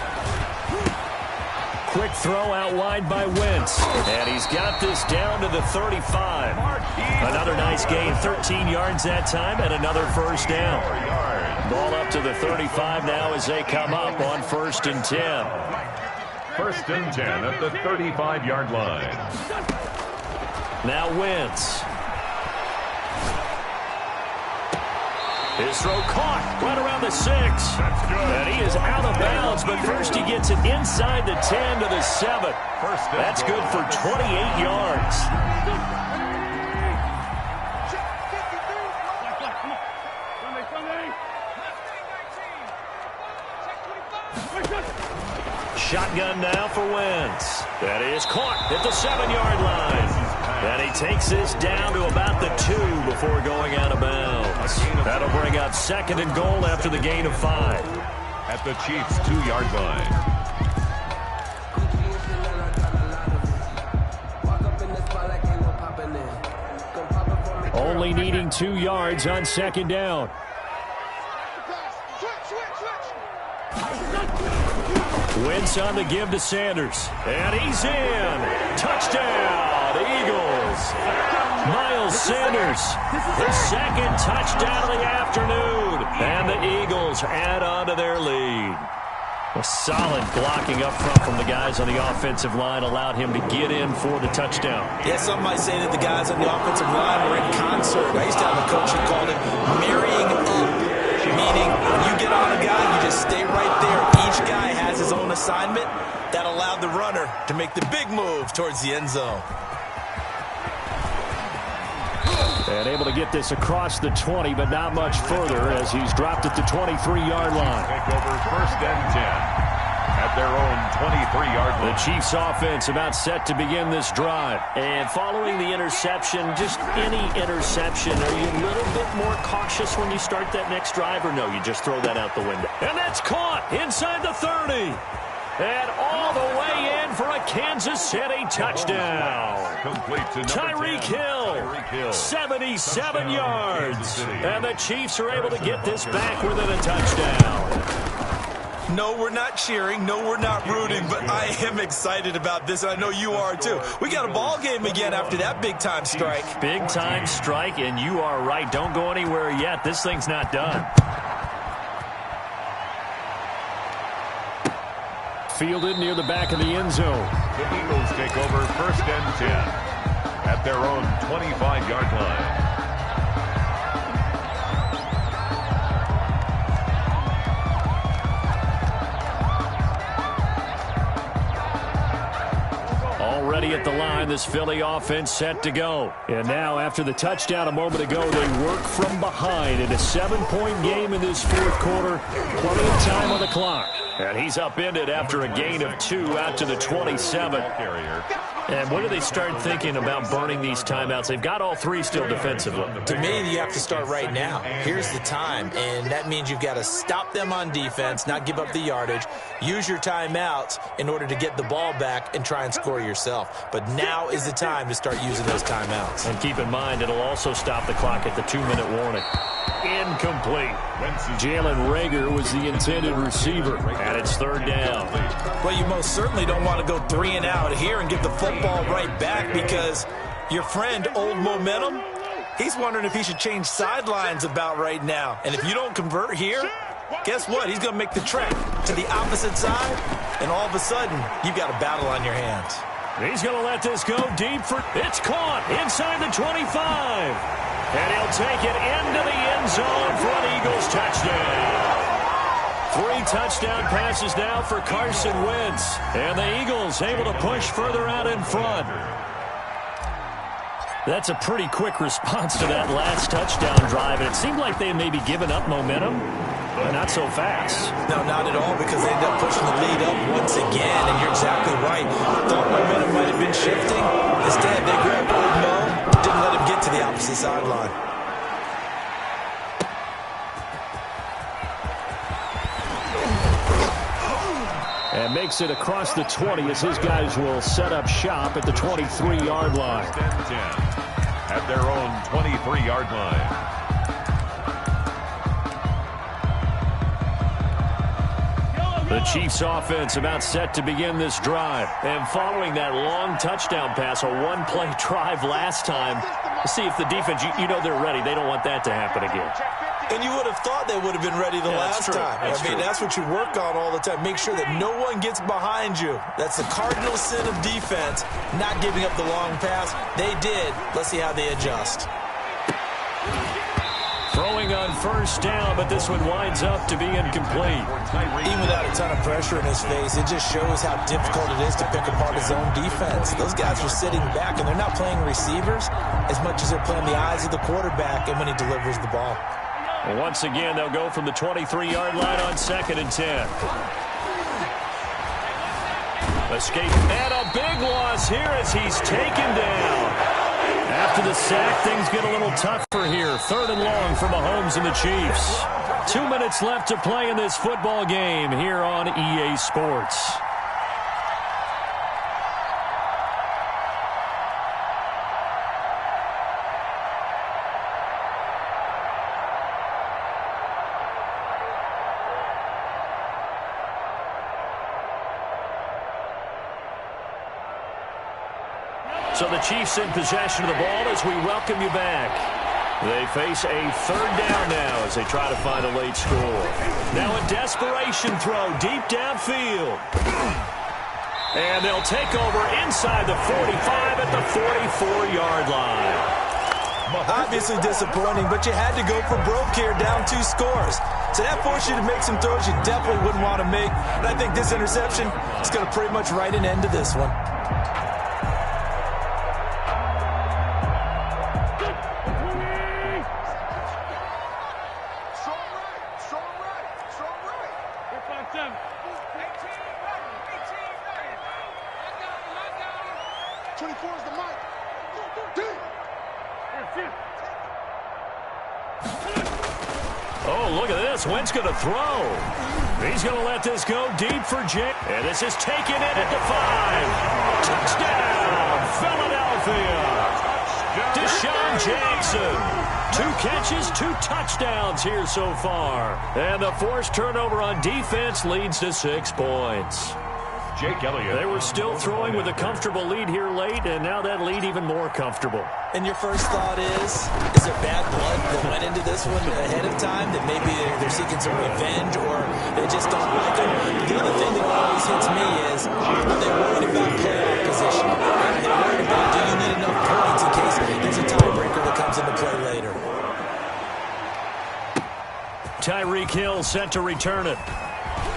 Quick throw out wide by Wentz. And he's got this down to the 35. Another nice gain, 13 yards that time, and another 1st down. Ball up to the 35 now as they come up on 1st and 10. 1st and 10 at the 35-yard line. Now Wentz. His throw caught right around the 6. That's good. And he is out of bounds, but first he gets it inside the 10 to the 7. That's good for 28 yards. Shotgun now for Wentz. That is caught at the 7-yard line. And he takes this down to about the 2 before going out of bounds. That'll bring up 2nd and goal after the gain of 5. At the Chiefs' 2-yard line. Only needing 2 yards on 2nd down. Wentz on the give to Sanders. And he's in. Touchdown, Eagles. Miles Sanders, the 2nd touchdown of the afternoon. And the Eagles add on to their lead. A solid blocking up front from the guys on the offensive line allowed him to get in for the touchdown. Yeah, some might say that the guys on the offensive line were in concert. I used to have a coach who called it marrying up. Meaning, when you get on a guy, you just stay right there. Each guy has his own assignment. That allowed the runner to make the big move towards the end zone. And able to get this across the 20, but not much further as he's dropped at the 23-yard line. Take over 1st and 10 at their own 23-yard line. The Chiefs offense about set to begin this drive. And following the interception, just any interception, are you a little bit more cautious when you start that next drive, or no, you just throw that out the window? And that's caught inside the 30. And all the way in for a Kansas City touchdown. Complete to Tyreek Hill, 77 yards. And the Chiefs are able to get this back within a touchdown. No, we're not cheering. No, we're not rooting. But I am excited about this, and I know you are too. We got a ball game again after that big-time strike. Big-time strike, and you are right. Don't go anywhere yet. This thing's not done. Fielded near the back of the end zone. The Eagles take over 1st and 10 at their own 25-yard line. ready at the line. This Philly offense set to go. And now, after the touchdown a moment ago, they work from behind in a 7-point game in this fourth quarter. Plenty of time on the clock. And he's upended after a gain of 2 out to the 27. And when do they start thinking about burning these timeouts? They've got all 3 still defensively. To me, you have to start right now. Here's the time, and that means you've got to stop them on defense, not give up the yardage, use your timeouts in order to get the ball back and try and score yourself. But now is the time to start using those timeouts. And keep in mind, it'll also stop the clock at the 2-minute warning. Incomplete. Jalen Reger was the intended receiver, and it's 3rd down. Well, you most certainly don't want to go 3 and out here and give the football right back, because your friend, Old Momentum, he's wondering if he should change sidelines about right now. And if you don't convert here, guess what? He's going to make the trek to the opposite side, and all of a sudden, you've got a battle on your hands. He's going to let this go deep for... It's caught inside the 25. And he'll take it into the end zone for an Eagles touchdown. 3 touchdown passes now for Carson Wentz. And the Eagles able to push further out in front. That's a pretty quick response to that last touchdown drive. And it seemed like they had maybe given up momentum, but not so fast. No, not at all, because they ended up pushing the lead up once again. And you're exactly right. Thought momentum might have been shifting. Instead, they grabbed Old Mo, didn't let him get to the opposite sideline. And makes it across the 20 as his guys will set up shop at the 23-yard line. At their own 23-yard line. The Chiefs offense about set to begin this drive. And following that long touchdown pass, a 1-play drive last time, to see if the defense, you know they're ready. They don't want that to happen again. And you would have thought they would have been ready the last time. That's what you work on all the time. Make sure that no one gets behind you. That's the cardinal sin of defense, not giving up the long pass. They did. Let's see how they adjust. Throwing on 1st down, but this one winds up to be incomplete. Even without a ton of pressure in his face, it just shows how difficult it is to pick apart his own defense. Those guys are sitting back, and they're not playing receivers as much as they're playing the eyes of the quarterback and when he delivers the ball. Well, once again, they'll go from the 23-yard line on 2nd and 10. Escape, and a big loss here as he's taken down. After the sack, things get a little tougher here. 3rd and long for Mahomes and the Chiefs. 2 minutes left to play in this football game here on EA Sports. So the Chiefs in possession of the ball as we welcome you back. They face a 3rd down now as they try to find a late score. Now a desperation throw deep downfield. And they'll take over inside the 45 at the 44-yard line. Obviously disappointing, but you had to go for broke here, down 2 scores. So that forced you to make some throws you definitely wouldn't want to make. And I think this interception is going to pretty much write an end to this one. Oh, look at this. Wentz going to throw. He's going to let this go deep for Jake. And this is taken in at the 5. Touchdown, Philadelphia. Deshaun Jackson. 2 catches, 2 touchdowns here so far. And the forced turnover on defense leads to 6 points. Jake Elliott. They were still throwing with a comfortable lead here late, and now that lead even more comfortable. And your first thought is there bad blood that went into this one ahead of time, that maybe they're seeking some revenge or they just don't like him? The other thing that always hits me is, are they worried about playoff position? Are they worried about, do you need enough points in case there's a tiebreaker that comes into play later? Tyreek Hill set to return it.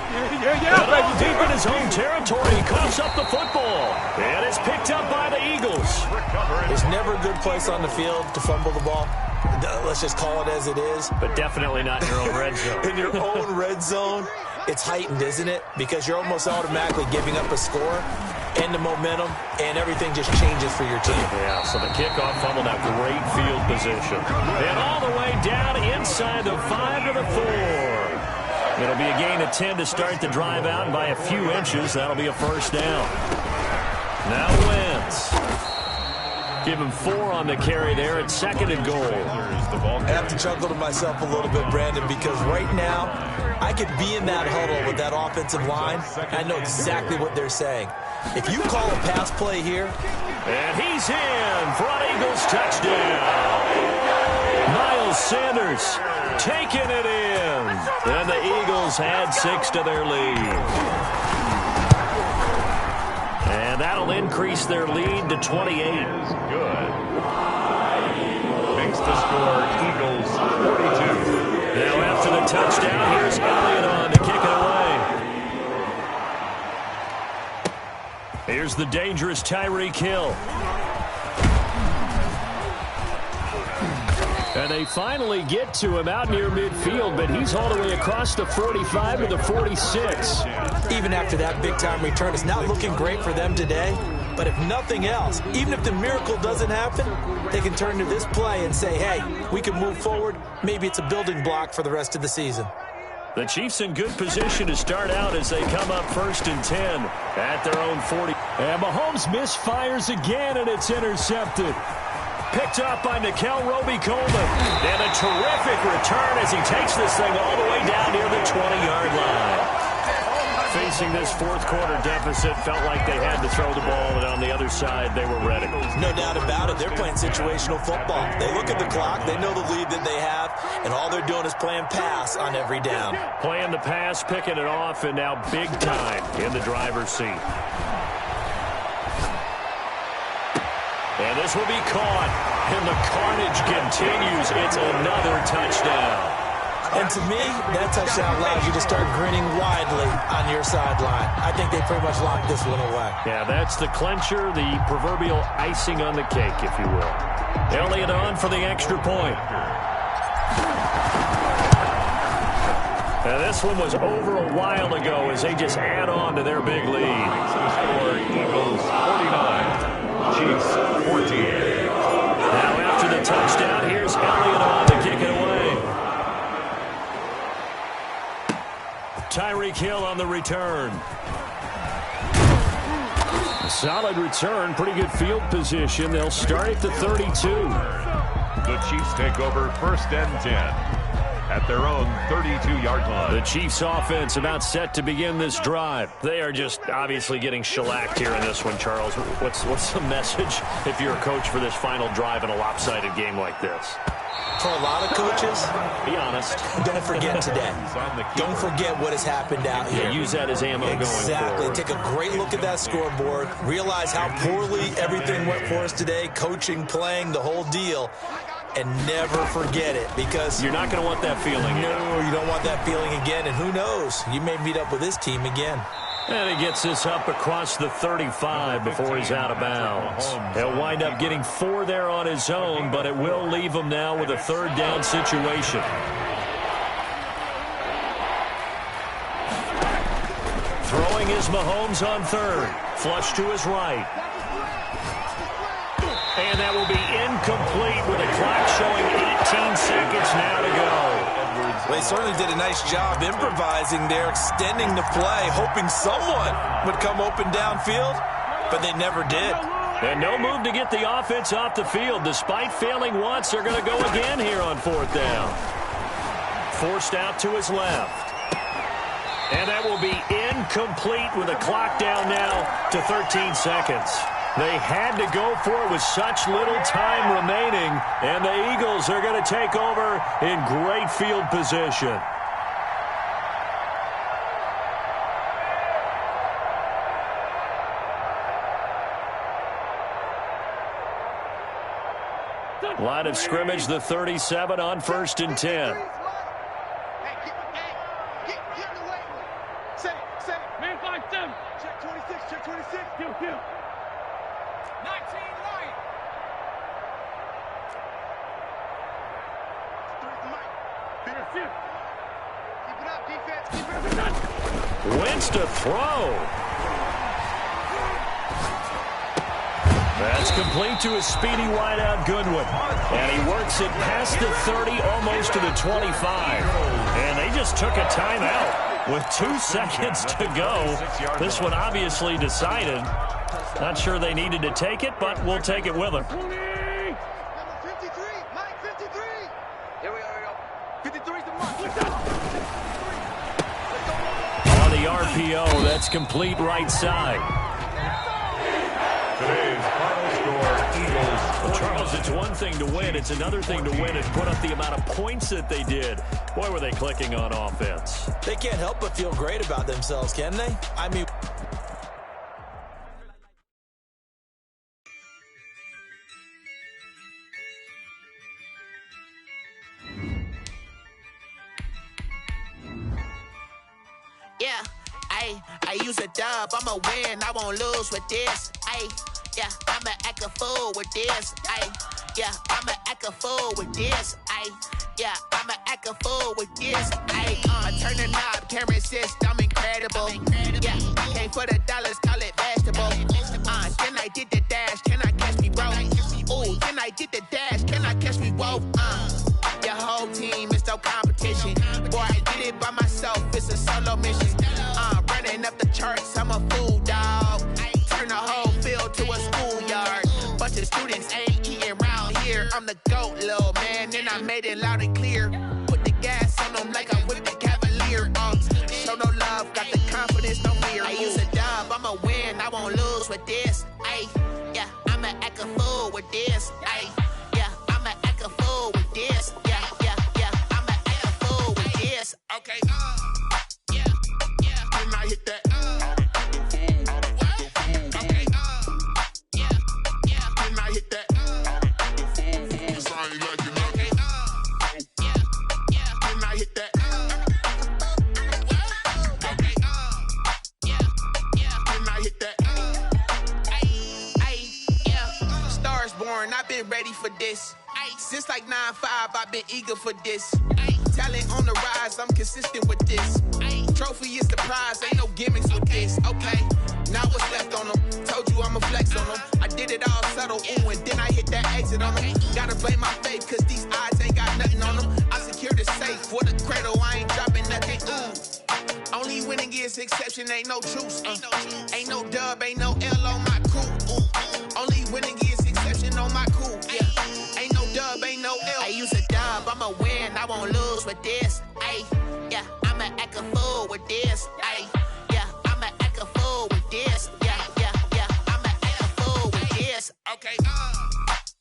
And deep in his own territory, he coughs up the football. And it's picked up by the Eagles. There's never a good place on the field to fumble the ball. Let's just call it as it is. But definitely not in your own red zone. In your own red zone, it's heightened, isn't it? Because you're almost automatically giving up a score and the momentum, and everything just changes for your team. Yeah, so the kickoff fumbled out. Great field position. And all the way down inside the 5 to the 4. It'll be a gain of 10 to start the drive out, and by a few inches, that'll be a first down. Now Wentz. Give him 4 on the carry there at 2nd and goal. I have to chuckle to myself a little bit, Brandon, because right now I could be in that huddle with that offensive line. I know exactly what they're saying. If you call a pass play here. And he's in for an Eagles touchdown. Miles Sanders taking it in. And the Eagles add 6 to their lead. And that'll increase their lead to 28. Good. Makes the score Eagles 42. Now after the touchdown, here's Elliott on to kick it away. Here's the dangerous Tyreek Hill. And they finally get to him out near midfield, but he's all the way across the 45 to the 46. Even after that big-time return, it's not looking great for them today. But if nothing else, even if the miracle doesn't happen, they can turn to this play and say, hey, we can move forward. Maybe it's a building block for the rest of the season. The Chiefs in good position to start out as they come up 1st and 10 at their own 40. And Mahomes misfires again, and it's intercepted. Picked up by Nickel Roby-Coleman. And a terrific return as he takes this thing all the way down near the 20-yard line. Facing this fourth-quarter deficit, felt like they had to throw the ball, and on the other side, they were ready. No doubt about it. They're playing situational football. They look at the clock. They know the lead that they have, and all they're doing is playing pass on every down. Playing the pass, picking it off, and now big time in the driver's seat. And this will be caught, and the carnage continues. It's another touchdown. And to me, that touchdown allows you to start grinning widely on your sideline. I think they pretty much locked this one away. Yeah, that's the clincher, the proverbial icing on the cake, if you will. Elliott on for the extra point. Now, this one was over a while ago as they just add on to their big lead. Score Eagles 49, Chiefs 14. Now after the touchdown, here's Elliott on to kick it away. Tyreek Hill on the return. Solid return, pretty good field position. They'll start at the 32. The Chiefs take over 1st and 10 at their own 32-yard line. The Chiefs offense about set to begin this drive. They are just obviously getting shellacked here in this one, Charles. What's the message if you're a coach for this final drive in a lopsided game like this? For a lot of coaches, be honest. Don't forget today. Don't forget what has happened out here. Yeah, use that as ammo going forward. Exactly. Take a great look at that scoreboard. Realize how poorly everything went for us today. Coaching, playing, the whole deal. And never forget it, because you're not going to want that feeling. No, you don't want that feeling again. And who knows? You may meet up with this team again. And he gets this up across the 35 before he's out of bounds. He'll wind up getting 4 there on his own, but it will leave him now with a 3rd down situation. Throwing is Mahomes on 3rd. Flush to his right. And that will be incomplete with a clock showing 18 seconds now to go. Well, they certainly did a nice job improvising there, extending the play, hoping someone would come open downfield, but they never did. And no move to get the offense off the field. Despite failing once, they're going to go again here on 4th down. Forced out to his left. And that will be incomplete with a clock down now to 13 seconds. They had to go for it with such little time remaining, and the Eagles are going to take over in great field position. Line of scrimmage, the 37 on 1st and 10. Still. 19 line. Keep it up, defense. Keep it up. Wins to throw. That's complete to a speedy wideout Goodwin. And he works it past the 30, almost to the 25. And they just took a timeout with 2 seconds to go. This one obviously decided. Not sure they needed to take it, but we'll take it with them. Number 53, Mike 53. Here we go. 53's the mark. On the RPO, that's complete right side. Today's final score, Eagles. Well, Charles, it's one thing to win. It's another thing to win and put up the amount of points that they did. Boy, were they clicking on offense. They can't help but feel great about themselves, can they? I mean... Yeah, I use a dub, I'ma win, I won't lose with this. Yeah, I'ma act a fool with this. Yeah, I'ma act a fool with this. Yeah, I'ma act a fool with this. I turn the knob, camera assist, I'm incredible. Yeah, came for the dollars, call it vegetable. Then I did the dash, can I catch me, bro? Ooh, then I did the dash, can I catch me, whoa? Your whole team is no competition. Boy, I did it by myself, it's a solo mission. Running up the charts, I'm a fool, dog. Turn the whole field to a schoolyard. Bunch of students ain't eating round here. I'm the GOAT, little man, and I made it loud and clear. Put the gas on them like I'm with the Cavalier. Show no love, got the confidence, no fear. I use a dub, I'ma win, I won't lose with this. Yeah, I'ma act a fool with this. Yeah, I'ma act a fool with this. Yeah, I'ma act a fool with this. Okay, yeah, can I hit that? Okay, yeah, can I hit that? Can I hit that? Okay, can I hit that? Yeah, stars born, I've been ready for this. Since like 9-5, I've been eager for this. Talent on the rise, I'm consistent with this. Trophy is the prize, ain't no gimmicks with this. Okay, now what's left on them? Told you I'ma flex on them. I did it all subtle, ooh, and then I hit that exit on them. Gotta blame my faith, cause these odds ain't got nothing on them. I secure the safe for the cradle, I ain't dropping nothing, ooh. Only winning is exception, ain't no truce. Ain't no dub, ain't no L on my crew. Ooh. Only winning is exception on my crew. Yeah, ain't no dub, ain't no L. I use a dub, I'ma win, I won't lose with this. Yeah, I'ma act a fool with this. Yeah, I'ma act a fool with this. Yeah, I'ma act a fool with this. Okay,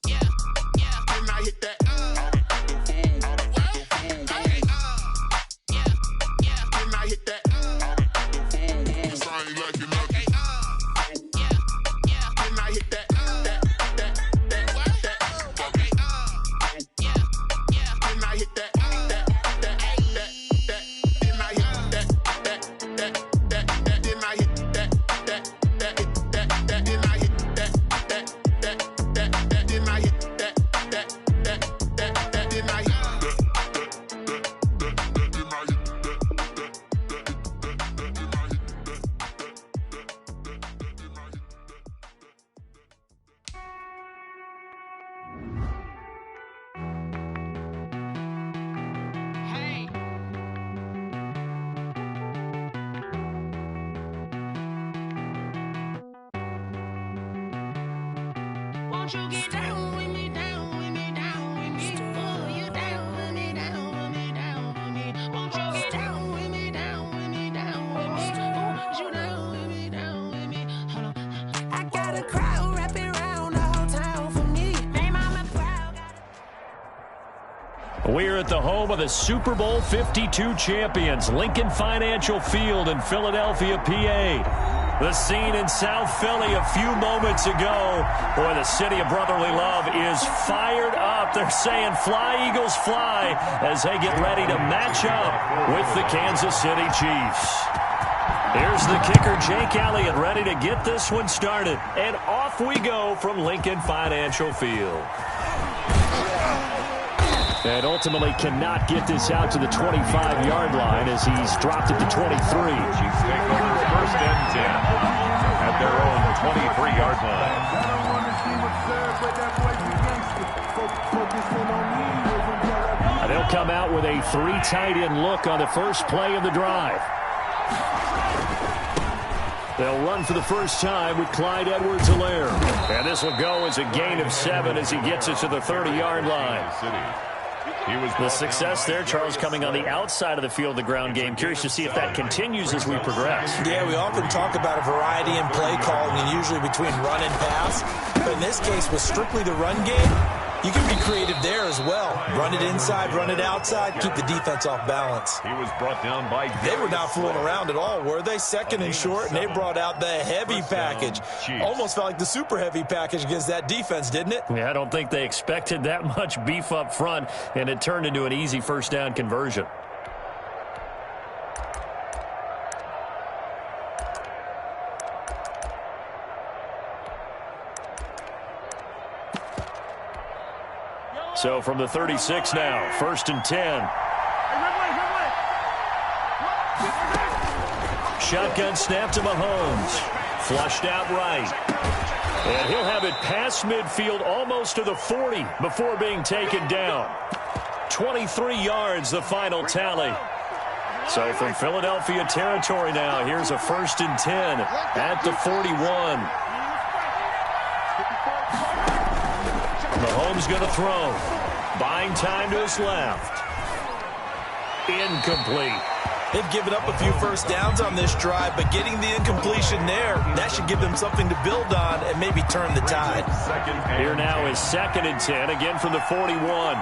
yeah, can I hit that? Okay, yeah, can I hit that? Can I hit that? Won't you get down with me, down with me, down with me? Oh, you down with me, down with me, down with me. Won't you get down with me, down with me, down with me? Oh, you down with me, down with me? Hold on. I got a crowd wrapping around the whole town for me. Hey, mama, proud. We're at the home of the Super Bowl 52 champions, Lincoln Financial Field in Philadelphia, PA. The scene in South Philly a few moments ago. Boy, the city of brotherly love is fired up. They're saying, fly, Eagles, fly, as they get ready to match up with the Kansas City Chiefs. Here's the kicker, Jake Elliott, ready to get this one started. And off we go from Lincoln Financial Field. And ultimately cannot get this out to the 25-yard line as he's dropped it to 23. Chiefs take over first and 10 at their own 23-yard line. They'll come out with a 3 tight end look on the first play of the drive. They'll run for the first time with Clyde Edwards-Helaire. And this will go as a gain of 7 as he gets it to the 30-yard line. The success there, Charles, coming on the outside of the field, the ground game. Curious to see if that continues as we progress. Yeah, we often talk about a variety in play calling, and usually between run and pass. But in this case, with strictly the run game, you can be creative there as well. Run it inside, run it outside, keep the defense off balance. He was brought down by... They were not fooling around at all, were they? Second and short, and they brought out the heavy package. Almost felt like the super heavy package against that defense, didn't it? Yeah, I don't think they expected that much beef up front, and it turned into an easy first down conversion. So from the 36 now, first and 10. Shotgun snap to Mahomes. Flushed out right. And he'll have it past midfield almost to the 40 before being taken down. 23 yards, the final tally. So from Philadelphia territory now, here's a first and 10 at the 41. Mahomes going to throw. Buying time to his left. Incomplete. They've given up a few first downs on this drive, but getting the incompletion there, that should give them something to build on and maybe turn the tide. Here now is second and 10, again from the 41.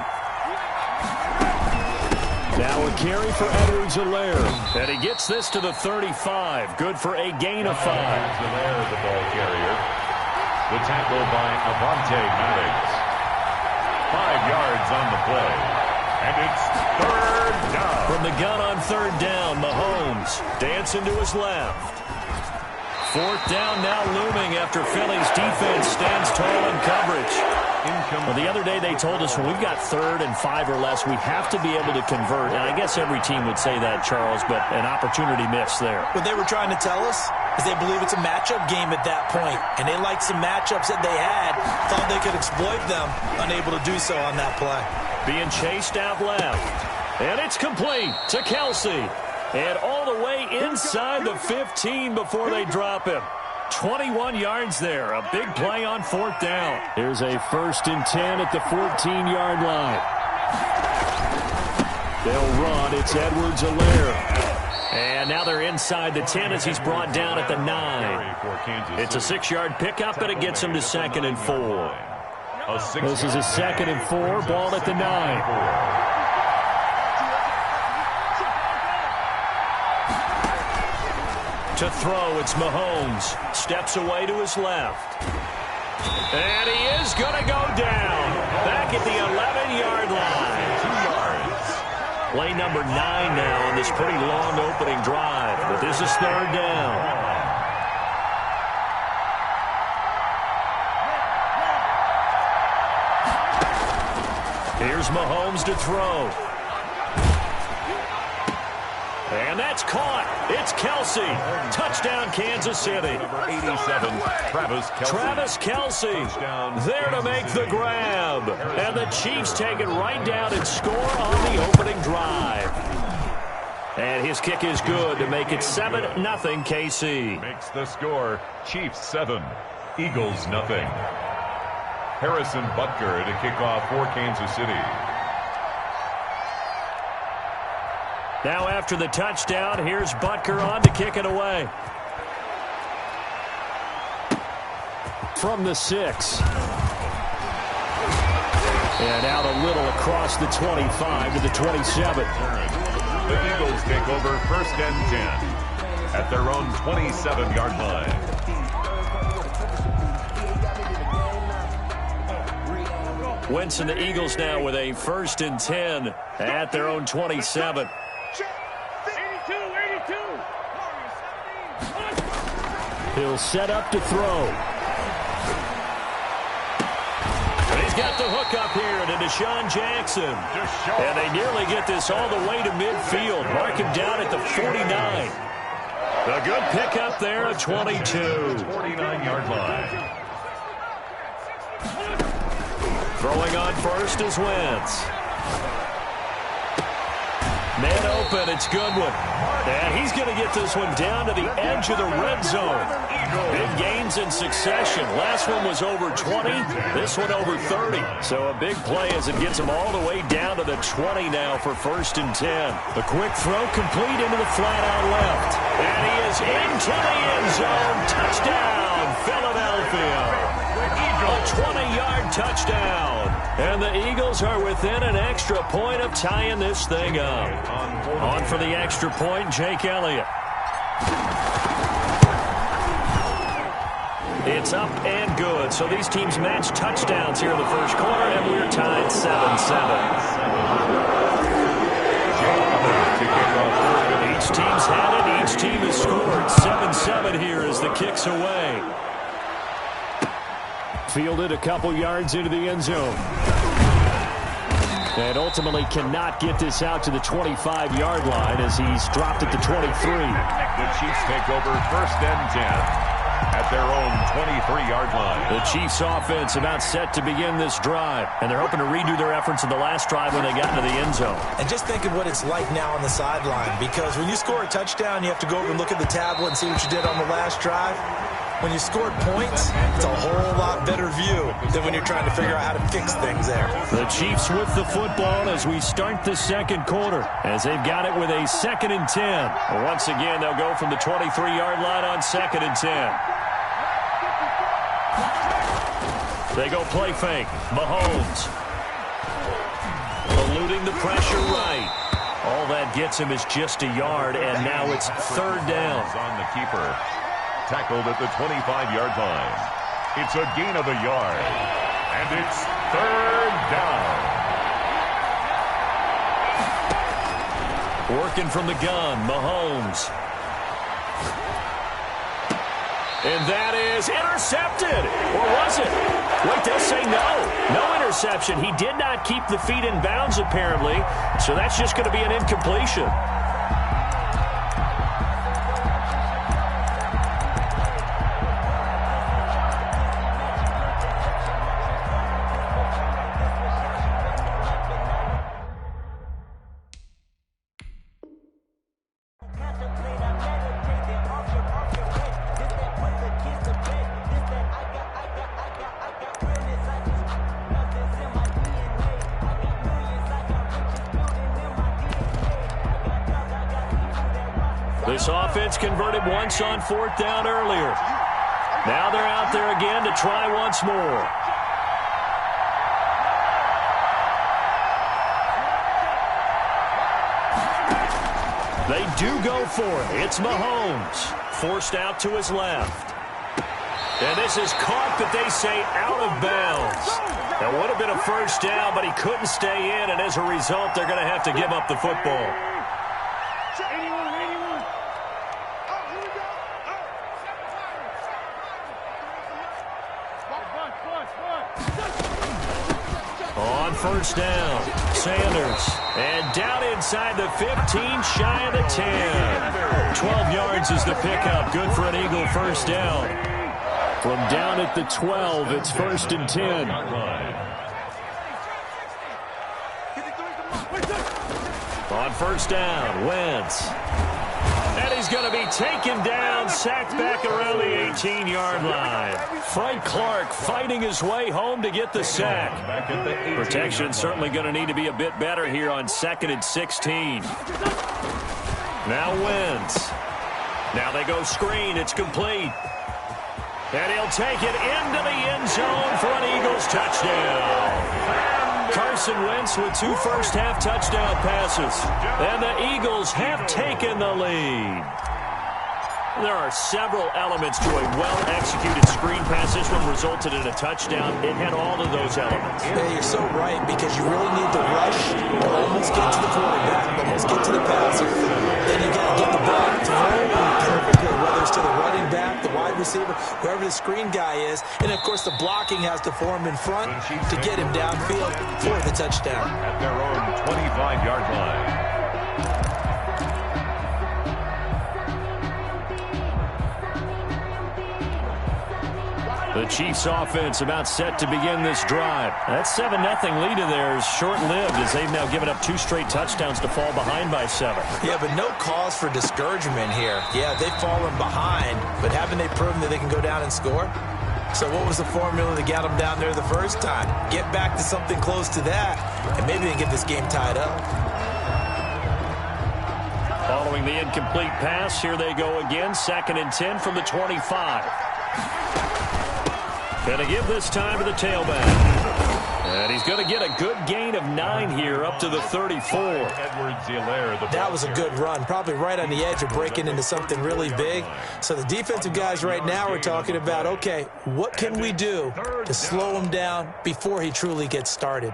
Now a carry for Edwards-Helaire. And he gets this to the 35. Good for a gain of 5. Edwards-Helaire, the ball carrier. The tackle by Avante Maddox. 5 yards on the play. And it's third down. From the gun on third down, Mahomes dancing to his left. Fourth down now looming after Philly's defense stands tall in coverage. Well, the other day they told us when we've got 3rd and 5 or less, we have to be able to convert. And I guess every team would say that, Charles, but an opportunity missed there. What they were trying to tell us is they believe it's a matchup game at that point. And they liked some matchups that they had, thought they could exploit them, unable to do so on that play. Being chased out left. And it's complete to Kelsey. And all the way inside the 15 before they drop him. 21 yards there. A big play on 4th down. Here's a first and 10 at the 14-yard line. They'll run. It's Edwards-Helaire. And now they're inside the 10 as he's brought down at the 9. It's a 6-yard pickup, and it gets him to 2nd and 4. This is a 2nd and 4. Ball at the 9. To throw, it's Mahomes. Steps away to his left. And he is going to go down. Back at the 11-yard line. 2 yards. Play number 9 now on this pretty long opening drive. But this is 3rd down. Here's Mahomes to throw. And that's caught. It's Kelsey. Touchdown, Kansas City. Number 87, Travis Kelce there to make the grab. And the Chiefs take it right down and score on the opening drive. And his kick is good to make it 7-0 KC. Makes the score. Chiefs 7, Eagles nothing. Harrison Butker to kick off for Kansas City. Now after the touchdown, here's Butker on to kick it away. From the 6. And out a little across the 25 to the 27. The Eagles take over first and 10 at their own 27-yard line. Wentz and the Eagles now with a first and 10 at their own 27. He'll set up to throw. And he's got the hook up here to Deshaun Jackson. And they nearly get this all the way to midfield. Mark him down at the 49. A good pickup there at 22. 49-yard line. Throwing on first is Wentz. Man open, it's Goodwin. And he's going to get this one down to the edge of the red zone. Big gains in succession. Last one was over 20. This one over 30. So a big play as it gets him all the way down to the 20 now for 1st and 10. A quick throw complete into the flat out left. And he is into the end zone. Touchdown, Philadelphia. A 20-yard touchdown. And the Eagles are within an extra point of tying this thing up. On for the extra point, Jake Elliott. It's up and good. So these teams match touchdowns here in the first quarter, and we're tied 7-7. Each team's had it. Each team has scored. 7-7 here as the kick's away. Fielded a couple yards into the end zone. And ultimately cannot get this out to the 25-yard line as he's dropped at the 23. The Chiefs take over 1st and 10 at their own 23-yard line. The Chiefs offense about set to begin this drive. And they're hoping to redo their efforts in the last drive when they got into the end zone. And just think of what it's like now on the sideline, because when you score a touchdown, you have to go over and look at the tablet and see what you did on the last drive. When you scored points, it's a whole lot better view than when you're trying to figure out how to fix things there. The Chiefs with the football as we start the second quarter, as they've got it with a 2nd and 10. Once again, they'll go from the 23-yard line on 2nd and 10. They go play fake. Mahomes eluding the pressure right. All that gets him is just a yard, and now it's 3rd down. On the keeper. Tackled at the 25-yard line. It's a gain of a yard. And it's 3rd down. Working from the gun, Mahomes. And that is intercepted. Or was it? Wait, they'll say no. No interception. He did not keep the feet in bounds, apparently. So that's just going to be an incompletion. This offense converted once on 4th down earlier. Now they're out there again to try once more. They do go for it. It's Mahomes. Forced out to his left. And this is caught, but they say out of bounds. That would have been a 1st down, but he couldn't stay in, and as a result, they're going to have to give up the football. On 1st down, Sanders. And down inside the 15, shy of the 10. 12 yards is the pickup. Good for an Eagle 1st down. From down at the 12, it's 1st and 10. On 1st down, Wentz. And he's going to be taken down, sacked back around the 18-yard line. Frank Clark fighting his way home to get the sack. Protection certainly going to need to be a bit better here on 2nd and 16. Now Wentz. Now they go screen. It's complete. And he'll take it into the end zone for an Eagles touchdown. Carson Wentz with 2 first-half touchdown passes. And the Eagles have taken the lead. There are several elements to a well-executed screen pass. This one resulted in a touchdown. It had all of those elements. Yeah, you're so right, because you really need to rush, almost get to the quarterback, almost get to the passer. Then you got to get the ball thrown perfectly, whether receivers to the running back, the wide receiver, whoever the screen guy is. And, of course, the blocking has to form in front to get him downfield for the touchdown. At their own 25-yard line. The Chiefs offense about set to begin this drive. That 7-0 lead of theirs short-lived as they've now given up 2 straight touchdowns to fall behind by 7. Yeah, but no cause for discouragement here. Yeah, they've fallen behind, but haven't they proven that they can go down and score? So what was the formula that got them down there the first time? Get back to something close to that, and maybe they can get this game tied up. Following the incomplete pass, here they go again. 2nd and 10 from the 25. Going to give this time to the tailback. And he's going to get a good gain of 9 here up to the 34. That was a good run, probably right on the edge of breaking into something really big. So the defensive guys right now are talking about, okay, what can we do to slow him down before he truly gets started?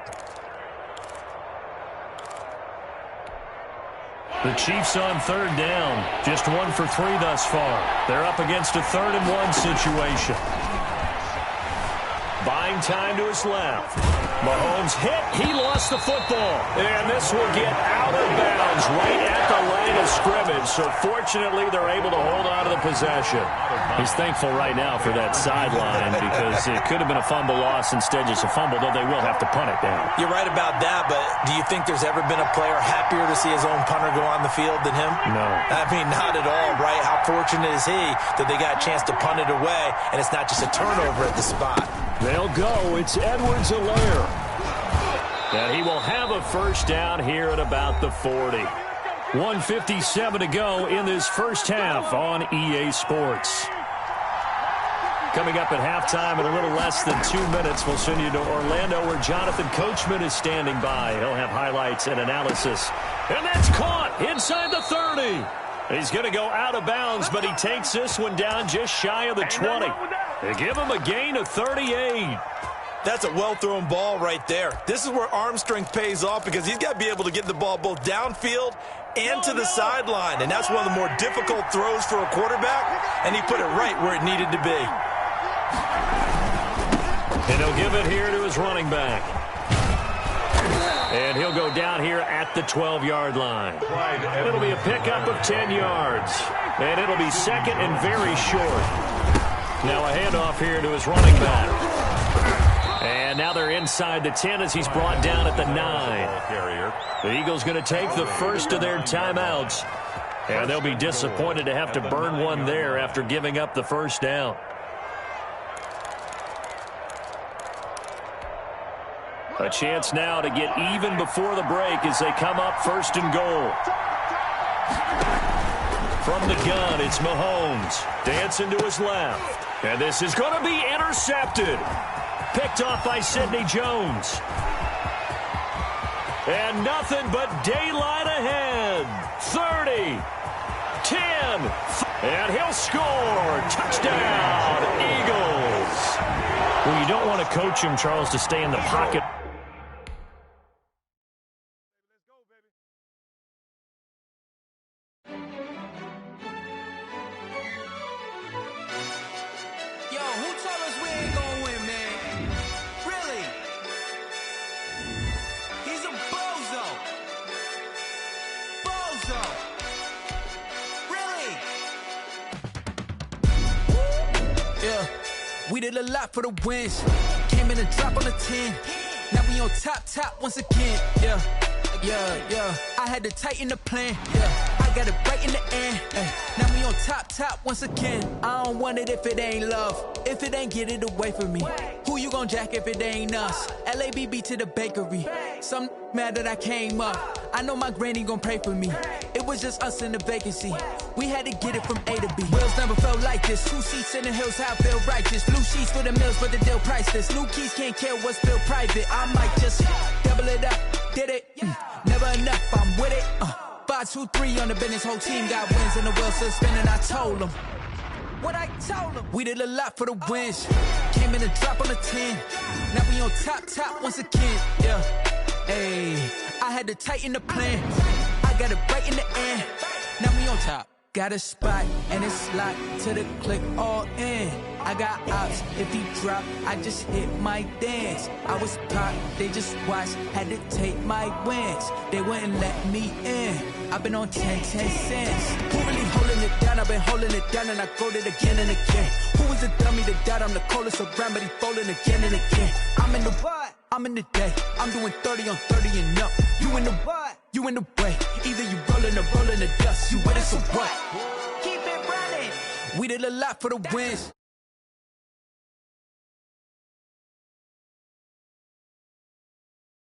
The Chiefs on 3rd down. Just 1 for 3 thus far. They're up against a 3rd and 1 situation. Buying time to his left. Mahomes hit. He lost the football. And this will get out of bounds right at the line of scrimmage. So fortunately, they're able to hold on to the possession. He's thankful right now for that sideline because it could have been a fumble loss, instead just a fumble, though they will have to punt it down. You're right about that, but do you think there's ever been a player happier to see his own punter go on the field than him? No. I mean, not at all, right? How fortunate is he that they got a chance to punt it away, and it's not just a turnover at the spot. They'll go. It's Edwards-Helaire. And he will have a first down here at about the 40. 1:57 to go in this first half on EA Sports. Coming up at halftime in a little less than 2 minutes, we'll send you to Orlando where Jonathan Coachman is standing by. He'll have highlights and analysis. And that's caught inside the 30. He's going to go out of bounds, but he takes this one down just shy of the 20. They give him a gain of 38. That's a well-thrown ball right there. This is where arm strength pays off because he's got to be able to get the ball both downfield and to the sideline. And that's one of the more difficult throws for a quarterback, and he put it right where it needed to be. And he'll give it here to his running back. And he'll go down here at the 12-yard line. It'll be a pickup of 10 yards. And it'll be 2nd and very short. Now a handoff here to his running back. And now they're inside the 10 as he's brought down at the 9. The Eagles going to take the first of their timeouts. And they'll be disappointed to have to burn one there after giving up the first down. A chance now to get even before the break as they come up 1st and goal. From the gun, it's Mahomes. Dancing to his left. And this is going to be intercepted. Picked off by Sidney Jones. And nothing but daylight ahead. 30, 10, and he'll score. Touchdown, Eagles. Well, you don't want to coach him, Charles, to stay in the pocket. We did a lot for the wins. Came in and dropped on the 10. Now we on top once again. Yeah. I had to tighten the plan. Yeah. I got it right in the end. Now we on top once again. I don't want it if it ain't love. If it ain't, get it away from me. Who you gon' jack if it ain't us? LABB to the bakery. Some mad that I came up. I know my granny gon' pray for me. It was just us in the vacancy. We had to get it from A to B. Wheels never felt like this. 2 seats in the hills, how I feel righteous. Blue sheets for the mills, but the deal priceless. New keys can't care what's still private. I might just double it up. Did it? Never enough, I'm with it. 5, 2, 3 on the business. Whole team got wins and the wheels still spinning. I told them what I told them. We did a lot for the wins. Came in and drop on the 10. Now we on top once again. Yeah. Hey, I had to tighten the plan. I got it right in the end. Now we on top. Got a spot and it's locked to the click all in. I got ops, if he drop, I just hit my dance. I was pop, they just watched, had to take my wins. They wouldn't let me in. I've been on 10 cents. Who really holding it down? I've been holding it down and I go it again and again. Who was the dummy that died? I'm the coldest around, but he falling again and again. I'm in the what? I'm in the day. I'm doing 30 on 30 and up. You in the what? You in the way. Either you rolling or rolling the dust. You with us or what? Keep it running. We did a lot for the wins.